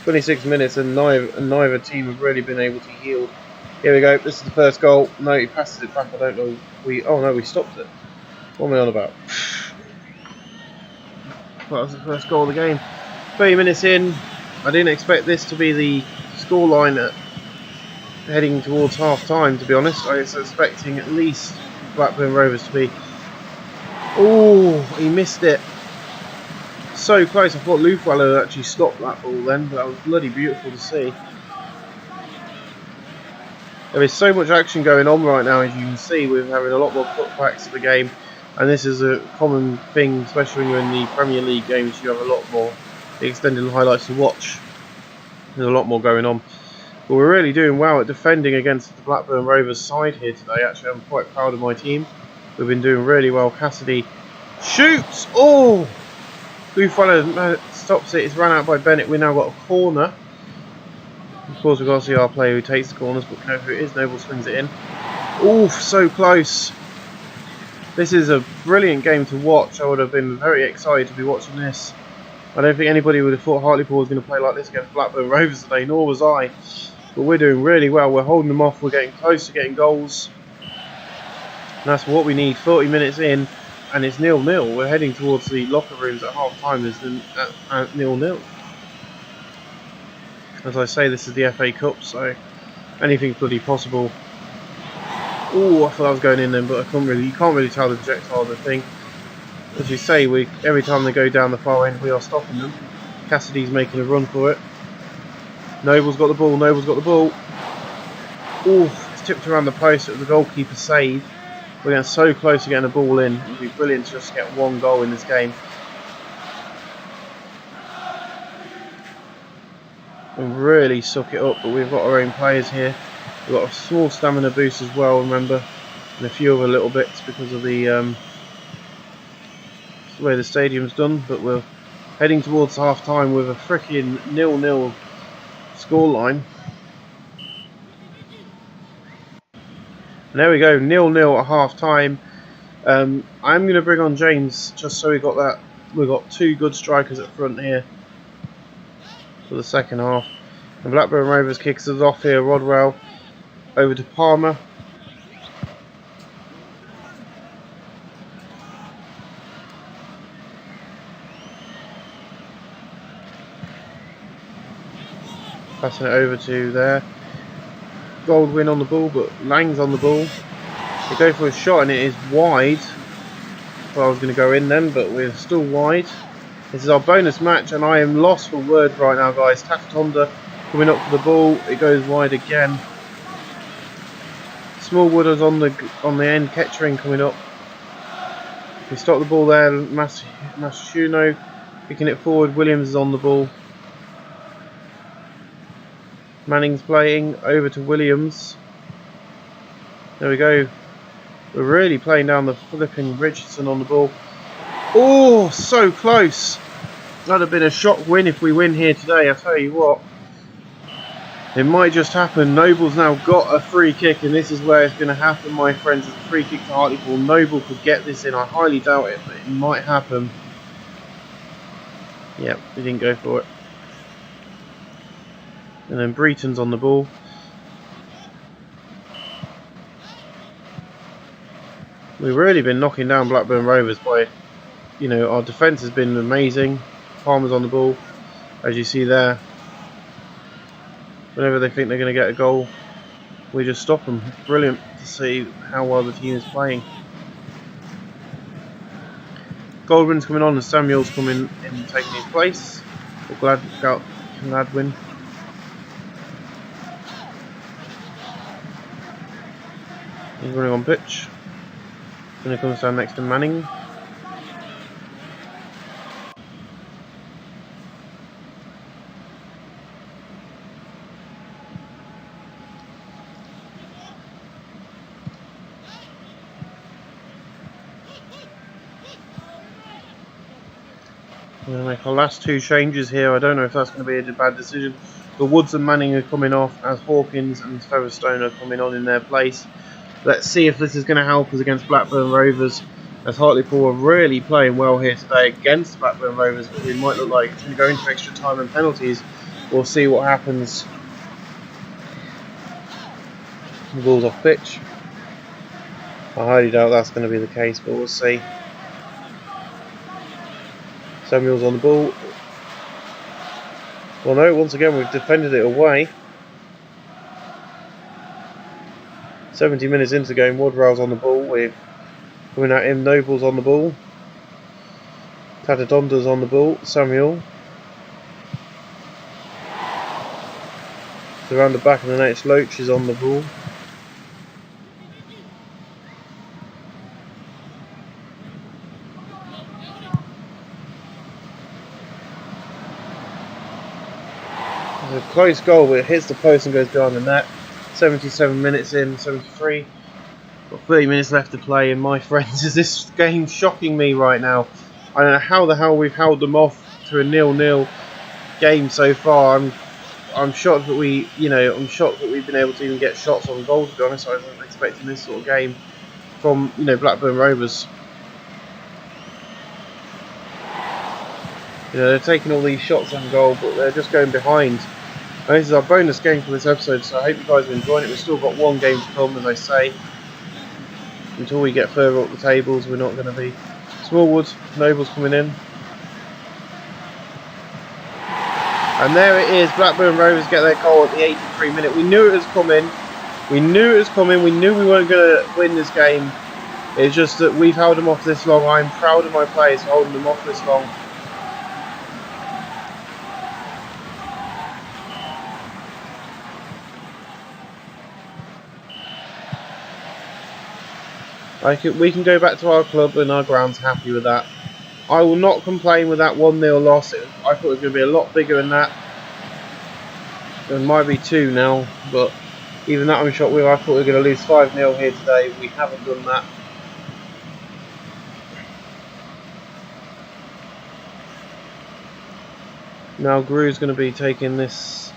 26 minutes and neither team have really been able to yield. Here we go, this is the first goal. No, he passes it back, I don't know. Oh no, we stopped it. What am I on about? That was the first goal of the game. 30 minutes in. I didn't expect this to be the scoreline heading towards half time, to be honest. I was expecting at least Blackburn Rovers to be... Oh, he missed it. So close. I thought Lufwell had actually stopped that ball then, but that was bloody beautiful to see. There is so much action going on right now, as you can see. We're having a lot more cutbacks of the game. And this is a common thing, especially when you're in the Premier League games. You have a lot more extended highlights to watch. There's a lot more going on. But we're really doing well at defending against the Blackburn Rovers side here today. Actually, I'm quite proud of my team. We've been doing really well. Cassidy shoots! Oh! Lufwell stops it. It's run out by Bennett. We've now got a corner. Of course, we've got to see our player who takes the corners, but we know who it is. Noble swings it in. Oof, so close. This is a brilliant game to watch. I would have been very excited to be watching this. I don't think anybody would have thought Hartlepool was going to play like this against Blackburn Rovers today, nor was I. But we're doing really well. We're holding them off. We're getting close to getting goals. And that's what we need. 40 minutes in, and it's 0-0. We're heading towards the locker rooms at half time. There's at 0-0. As I say, this is the FA Cup, so anything's bloody possible. Oh, I thought I was going in then, but you can't really tell the projectile of the thing. As you say, every time they go down the far end, we are stopping them. Cassidy's making a run for it. Noble's got the ball. Oh, it's tipped around the post. It was a goalkeeper save. We're getting so close to getting the ball in. It would be brilliant to just get one goal in this game. And really suck it up, but we've got our own players here. We've got a small stamina boost as well, remember, and a few other little bits because of the way the stadium's done. But we're heading towards half time with a freaking 0-0 scoreline. And there we go, 0-0 at half time. I'm going to bring on James just so we got that. We've got 2 good strikers up front here for the second half. And Blackburn Rovers kicks us off here. Rodwell over to Palmer. Passing it over to there. Goldwyn on the ball, but Lang's on the ball. They go for a shot and it is wide. Well, I was going to go in then, but we're still wide. This is our bonus match and I am lost for words right now, guys. Tafatonda coming up for the ball. It goes wide again. Smallwood is on the end. Ketchering coming up. We stop the ball there. Masuno picking it forward. Williams is on the ball. Manning's playing over to Williams. There we go. We're really playing down the flipping Richardson on the ball. Oh, so close. That'd have been a shock win if we win here today, I tell you what. It might just happen. Noble's now got a free kick, and this is where it's going to happen, my friends. It's a free kick to Hartlepool. Noble could get this in. I highly doubt it, but it might happen. Yep, he didn't go for it. And then Breeton's on the ball. We've really been knocking down Blackburn Rovers by, you know, our defence has been amazing. Palmer's on the ball, as you see there. Whenever they think they're going to get a goal, we just stop them. It's brilliant to see how well the team is playing. Goldwyn's coming on and Samuel's coming in and taking his place. Or Gladwin. He's running on pitch. Going to come stand next to Manning. We're going to make our last two changes here. I don't know if that's going to be a bad decision. The Woods and Manning are coming off as Hawkins and Featherstone are coming on in their place. Let's see if this is going to help us against Blackburn Rovers, as Hartlepool are really playing well here today against Blackburn Rovers. But we might look like it's going to go into extra time and penalties. We'll see what happens. The ball's off pitch. I highly doubt that's going to be the case, but we'll see. Samuel's on the ball. Well, no, once again we've defended it away. 70 minutes into the game, Woodrow's on the ball. We're coming at him. Noble's on the ball. Tatadonda's on the ball. Samuel. Around the back of the net, Loach is on the ball. A close goal, but it hits the post and goes behind the net. 77 minutes in, 73. Got 30 minutes left to play, and my friends, is this game shocking me right now? I don't know how the hell we've held them off to a 0-0 game so far. I'm shocked that I'm shocked that we've been able to even get shots on goal. To be honest, I wasn't expecting this sort of game from Blackburn Rovers. They're taking all these shots on goal, but they're just going behind. And this is our bonus game for this episode, so I hope you guys are enjoying it. We've still got one game to come, as I say. Until we get further up the tables, we're not going to be. Smallwood, Noble's coming in. And there it is, Blackburn Rovers get their goal at the 83 minute. We knew it was coming. We knew we weren't going to win this game. It's just that we've held them off this long. I'm proud of my players for holding them off this long. We can go back to our club and our ground's happy with that. I will not complain with that 1-0 loss. I thought it was going to be a lot bigger than that. It might be 2 now, but even that I'm shocked with. I thought we were going to lose 5-0 here today. We haven't done that. Now Gru's going to be taking this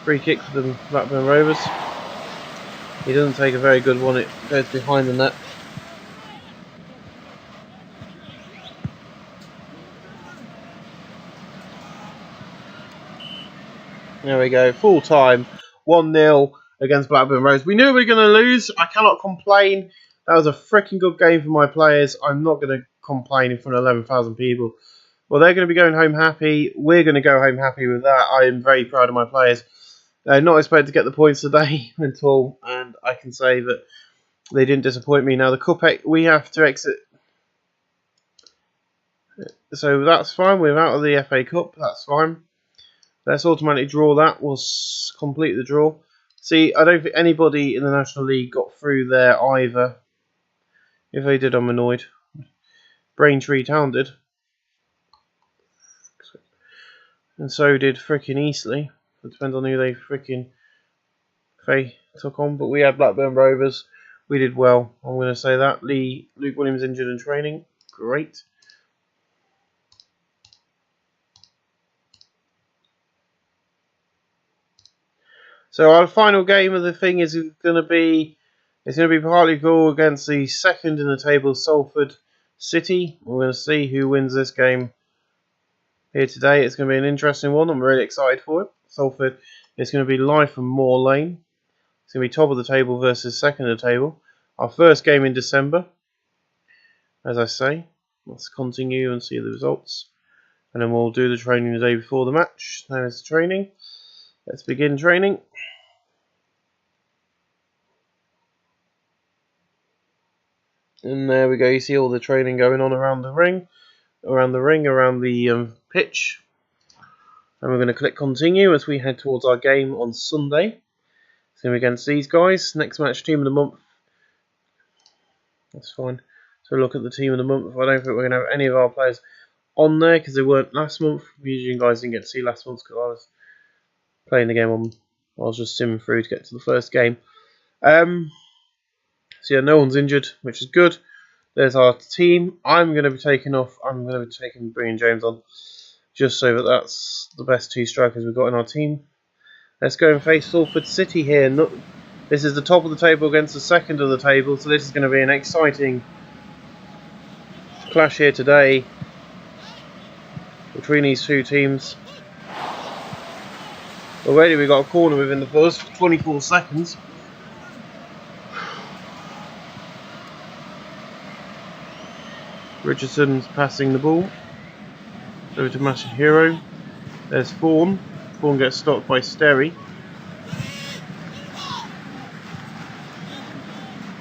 free kick for the Blackburn Rovers. He doesn't take a very good one. It goes behind the net. There we go, full time, 1-0 against Blackburn Rovers. We knew we were going to lose. I cannot complain. That was a freaking good game for my players. I'm not going to complain in front of 11,000 people. Well, they're going to be going home happy. We're going to go home happy with that. I am very proud of my players. Not expected to get the points today at all, and I can say that they didn't disappoint me. Now, the cup, we have to exit. So that's fine. We're out of the FA Cup. That's fine. Let's automatically draw that. We'll complete the draw. See, I don't think anybody in the National League got through there either. If they did, I'm annoyed. Braintree Town did. And so did frickin' Eastleigh. It depends on who they took on. But we had Blackburn Rovers. We did well. I'm going to say that. Luke Williams injured in training. Great. So our final game of the thing is going to be Hartlepool against the second in the table, Salford City. We're going to see who wins this game here today. It's going to be an interesting one. I'm really excited for it. Salford is going to be live from Moor Lane. It's going to be top of the table versus second of the table. Our first game in December, as I say. Let's continue and see the results. And then we'll do the training the day before the match. There's training. Let's begin training. And there we go. You see all the training going on around the ring, around the pitch. And we're going to click continue as we head towards our game on Sunday. It's going to be against these guys. Next match, team of the month. That's fine. So look at the team of the month. I don't think we're going to have any of our players on there because they weren't last month. Usually you guys didn't get to see last month because I was playing the game on. I was just simming through to get to the first game. So yeah, no one's injured, which is good. There's our team. I'm going to be taking off. I'm going to be bringing James on, just so that that's the best two strikers we've got in our team. Let's go and face Salford City here. This is the top of the table against the second of the table, so this is going to be an exciting clash here today between these two teams. Already we got a corner within the first 24 seconds. Richardson's passing the ball over to Masahiro. There's Fawn. Fawn gets stopped by Sterry.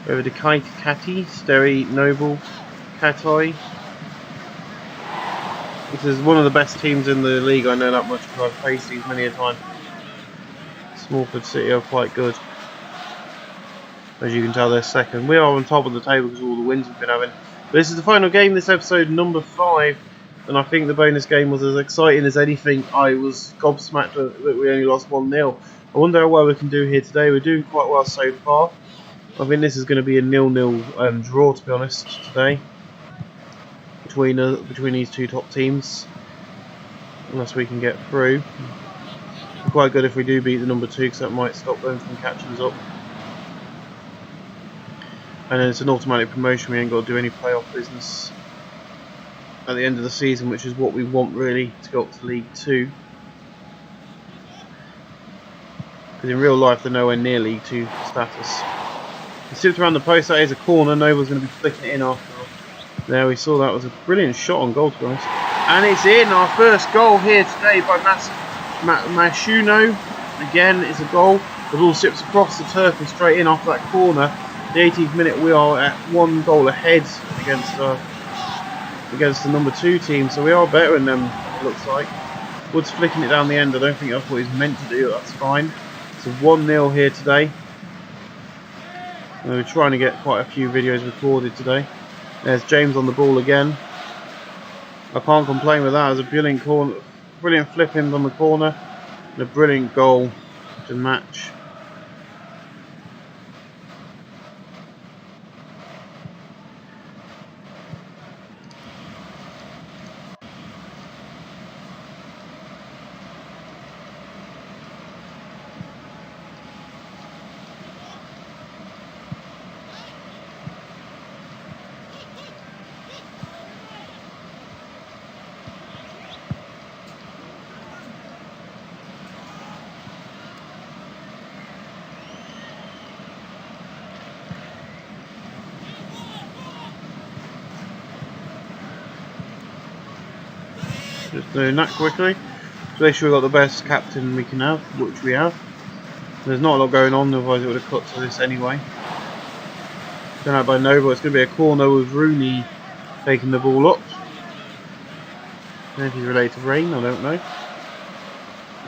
Over to Kati. Sterry, Noble, Katai. This is one of the best teams in the league, I know that much because I've faced these many a time. Smallford City are quite good. As you can tell, they're second. We are on top of the table because of all the wins we've been having. This is the final game, this episode number 5, and I think the bonus game was as exciting as anything. I was gobsmacked that we only lost 1-0. I wonder how well we can do here today. We're doing quite well so far. I think this is going to be a 0-0 draw, to be honest, today between these two top teams, unless we can get through. It's quite good if we do beat the number 2, because that might stop them from catching us up. And then it's an automatic promotion. We ain't got to do any playoff business at the end of the season, which is what we want really, to go up to League 2. Because in real life they're nowhere near League 2 status. He slipped around the post. That is a corner. Noble's going to be flicking it in after all. There we saw that was a brilliant shot on goal, to be honest. And it's in. Our first goal here today by Mashuno. Again, it's a goal. The ball slips across the turf and straight in after that corner. The 18th minute, we are at 1 goal ahead against the number 2 team, so we are better than them, it looks like. Wood's flicking it down the end. I don't think that's what he's meant to do. That's fine. It's a 1-0 here today. And we're trying to get quite a few videos recorded today. There's James on the ball again. I can't complain with that. It was a brilliant corner, brilliant flip in on the corner, and a brilliant goal to match. Just doing that quickly. So make sure we've got the best captain we can have, which we have. There's not a lot going on, otherwise it would have cut to this anyway. Done out by Noble. It's going to be a corner with Rooney taking the ball up. I don't know if he's related to Rain, I don't know.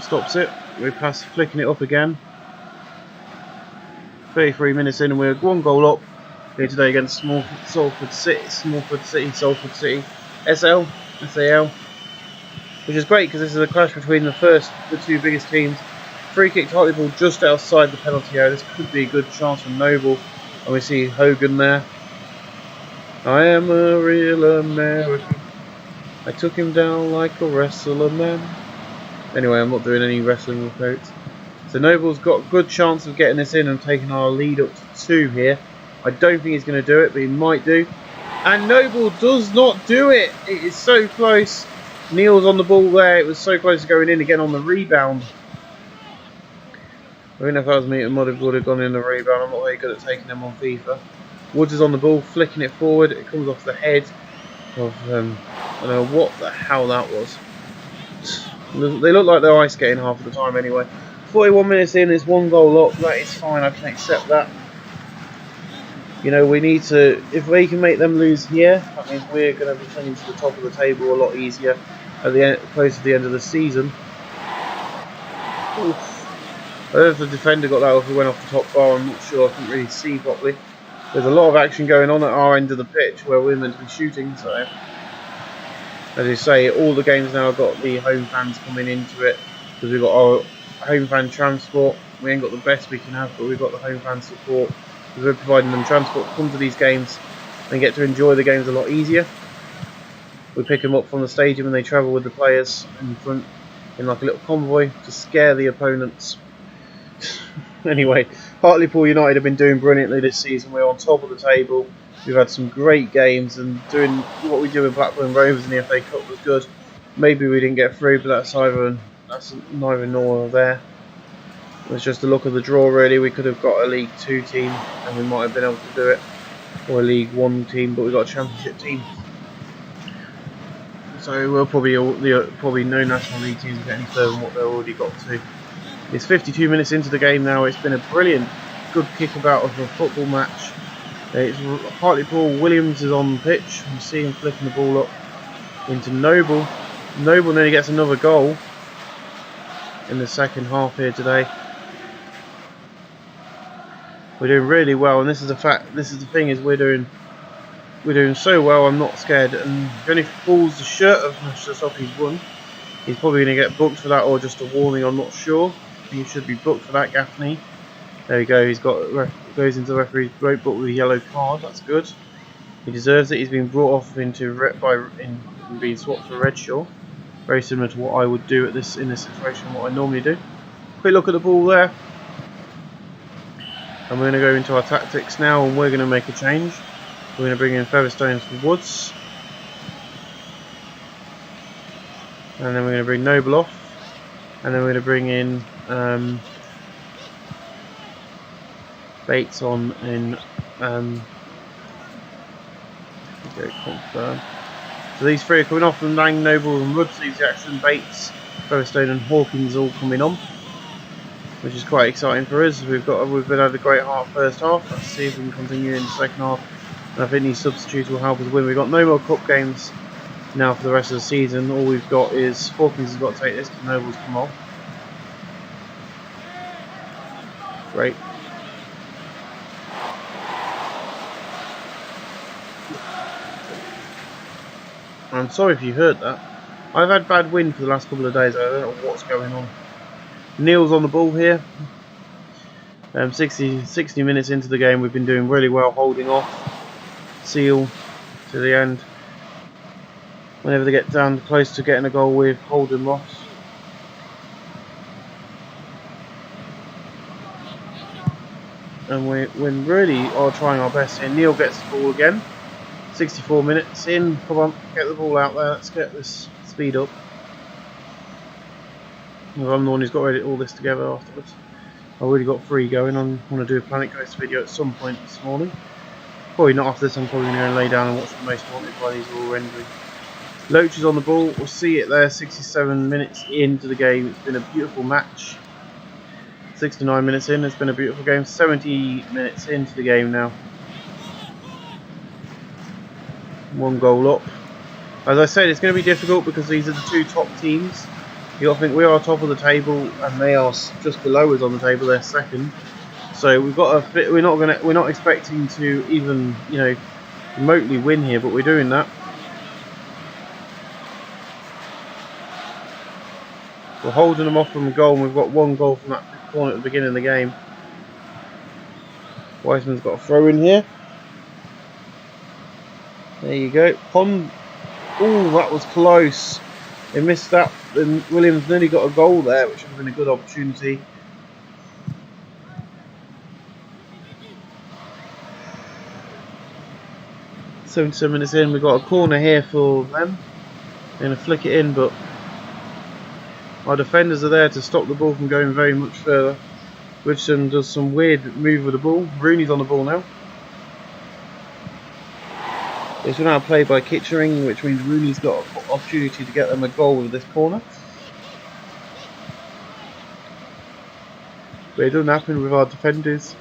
Stops it. We're flicking it up again. 33 minutes in and we're 1 goal up here today against Salford City, SAL. Which is great because this is a clash between the 2 biggest teams. Free kick to Hartlepool just outside the penalty area. This could be a good chance for Noble. And we see Hogan there. I am a real American. I took him down like a wrestler man. Anyway, I'm not doing any wrestling with quotes. So Noble's got a good chance of getting this in and taking our lead up to 2 here. I don't think he's going to do it, but he might do. And Noble does not do it. It is so close. Neil's on the ball there. It was so close to going in again on the rebound. I don't know if that was me. It would have gone in the rebound. I'm not very good at taking them on FIFA. Woods is on the ball, flicking it forward. It comes off the head of I don't know what the hell that was. They look like they're ice skating half of the time anyway. 41 minutes in, it's 1 goal up. That is fine. I can accept that. You know, we need to. If we can make them lose here, that means we're going to be clinging to the top of the table a lot easier at the end, close to the end of the season. Oof. I don't know if the defender got that or if it went off the top bar, I'm not sure, I couldn't really see properly. There's a lot of action going on at our end of the pitch where we're meant to be shooting, so as you say, all the games now have got the home fans coming into it because we've got our home fan transport. We ain't got the best we can have, but we've got the home fan support because we're providing them transport to come to these games and get to enjoy the games a lot easier. We pick them up from the stadium and they travel with the players in front in like a little convoy to scare the opponents. Anyway, Hartlepool United have been doing brilliantly this season. We're on top of the table. We've had some great games, and doing what we do with Blackburn Rovers in the FA Cup was good. Maybe we didn't get through, but that's neither nor there. It's just a look of the draw really. We could have got a League 2 team and we might have been able to do it, or a League 1 team, but we got a Championship team. So we'll probably no National League teams get any further than what they've already got to. It's 52 minutes into the game now. It's been a brilliant, good kickabout of a football match. It's Hartlepool. Williams is on the pitch. You see him flicking the ball up into Noble. Noble nearly gets another goal in the second half here today. We're doing really well, and this is the fact. This is the thing: is we're doing so well. I'm not scared, and if he only pulls the shirt of Manchester City, he's won. He's probably going to get booked for that, or just a warning. I'm not sure. He should be booked for that, Gaffney. There we go. He's goes into the referee's rope book with a yellow card. That's good. He deserves it. He's been brought off being swapped for Redshaw. Very similar to what I would do in this situation, what I normally do. Quick look at the ball there. And we're going to go into our tactics now, and we're going to make a change. We're going to bring in Featherstones for Woods. And then we're going to bring Noble off. And then we're going to bring in Bates on in confirm. So these three are coming off, and Lang, Noble and Woods leaves the action. Bates, Featherstone and Hawkins all coming on, which is quite exciting for us. We've been had a great first half. Let's see if we can continue in the second half. And I think these substitutes will help us win. We've got no more cup games now for the rest of the season. All we've got is Hawkins has got to take this because Noble's come off. Great. I'm sorry if you heard that. I've had bad wind for the last couple of days. I don't know what's going on. Neil's on the ball here. 60 minutes into the game, we've been doing really well, holding off Seal to the end. Whenever they get down close to getting a goal, we've holding Ross. And we really are trying our best here. Neil gets the ball again. 64 minutes in. Come on, get the ball out there. Let's get this speed up. I'm the one who's got all this together afterwards. I've already got 3 going. I want to do a Planet Coaster video at some point this morning. Probably not after this. I'm probably going to go and lay down and watch the Most Wanted while these are all rendering. Loach is on the ball. We'll see it there. 67 minutes into the game. It's been a beautiful match. 69 minutes in. It's been a beautiful game. 70 minutes into the game now. 1 goal up. As I said, it's going to be difficult because these are the 2 top teams. You got to think we are top of the table and they are just below us on the table. They're second. So we've got to. We're not expecting to even remotely win here, but we're doing that. We're holding them off from the goal, and we've got 1 goal from that corner at the beginning of the game. Weissman's got a throw in here. There you go. Pond. Oh, that was close. They missed that. And Williams nearly got a goal there, which would have been a good opportunity. 77 minutes in, we've got a corner here for them. They're going to flick it in, but our defenders are there to stop the ball from going very much further. Richardson does some weird move with the ball. Rooney's on the ball now. It's now played by Kitchering, which means Rooney's got an opportunity to get them a goal with this corner. But it doesn't happen with our defenders.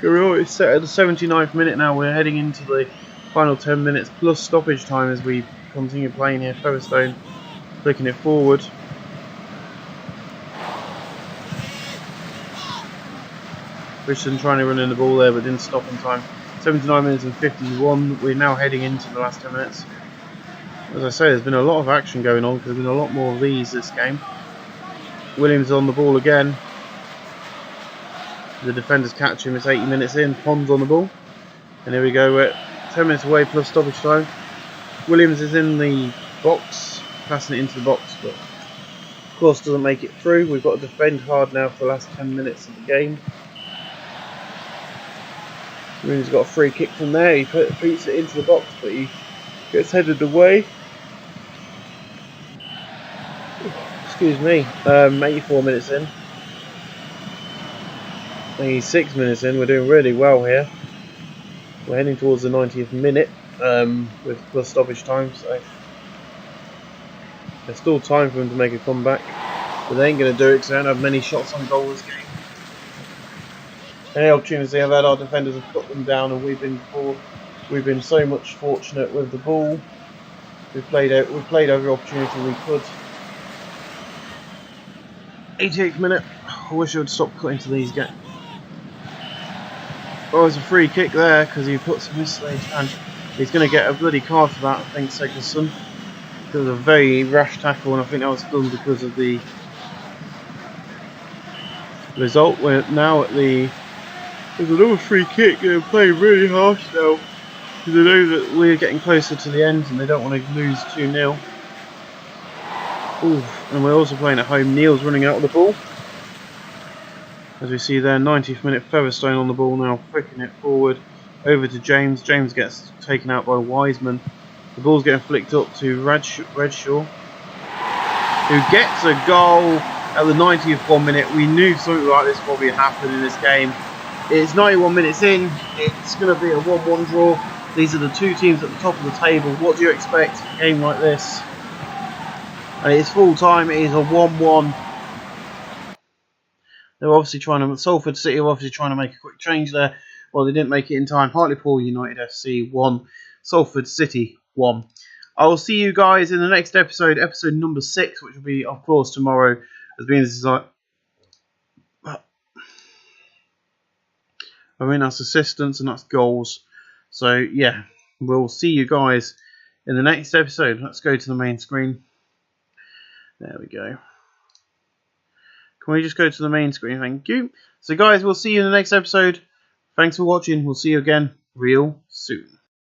Guerrero is set at the 79th minute now. We're heading into the final 10 minutes plus stoppage time as we continue playing here. Featherstone flicking it forward. Richardson trying to run in the ball there but didn't stop in time. 79 minutes and 51. We're now heading into the last 10 minutes. As I say, there's been a lot of action going on because there's been a lot more of these this game. Williams on the ball again. The defenders catch him. It's 80 minutes in. Pond's on the ball. And here we go. We're 10 minutes away plus stoppage time. Williams is in the box, passing it into the box, but of course doesn't make it through. We've got to defend hard now for the last 10 minutes of the game. Rooney's got a free kick from there. He beats it into the box, but he gets headed away. Excuse me. 84 minutes in. 86 minutes in. We're doing really well here. We're heading towards the 90th minute with plus stoppage time, so there's still time for them to make a comeback, but they ain't going to do it because they don't have many shots on goal this game. Any opportunity I've had, our defenders have put them down, and we've been so much fortunate with the ball. We've played every opportunity we could. 88th minute. I wish I would stop cutting to these games. Oh, it's a free kick there because he puts Mislage, and he's going to get a bloody card for that, I think, Sigurdsson. It was a very rash tackle, and I think that was done because of the result. We're now at the... There's another free kick. They're playing really harsh now because they know that we're getting closer to the end and they don't want to lose 2-0. And we're also playing at home. Neil's running out of the ball. As we see there, 90th minute, Featherstone on the ball now, flicking it forward over to James. James gets taken out by Wiseman. The ball's getting flicked up to Redshaw, who gets a goal at the 90th minute. We knew something like this probably happened in this game. It's 91 minutes in. It's going to be a 1-1 draw. These are the two teams at the top of the table. What do you expect in a game like this? And it's full time. It is a 1-1. They're obviously trying to... Salford City are obviously trying to make a quick change there. Well, they didn't make it in time. Hartlepool United FC 1. Salford City 1. I will see you guys in the next episode. Episode number 6, which will be, of course, tomorrow. As being this is like... I mean, that's assistance and that's goals. So, yeah. We'll see you guys in the next episode. Let's go to the main screen. There we go. Can we just go to the main screen? Thank you. So guys, we'll see you in the next episode. Thanks for watching. We'll see you again real soon.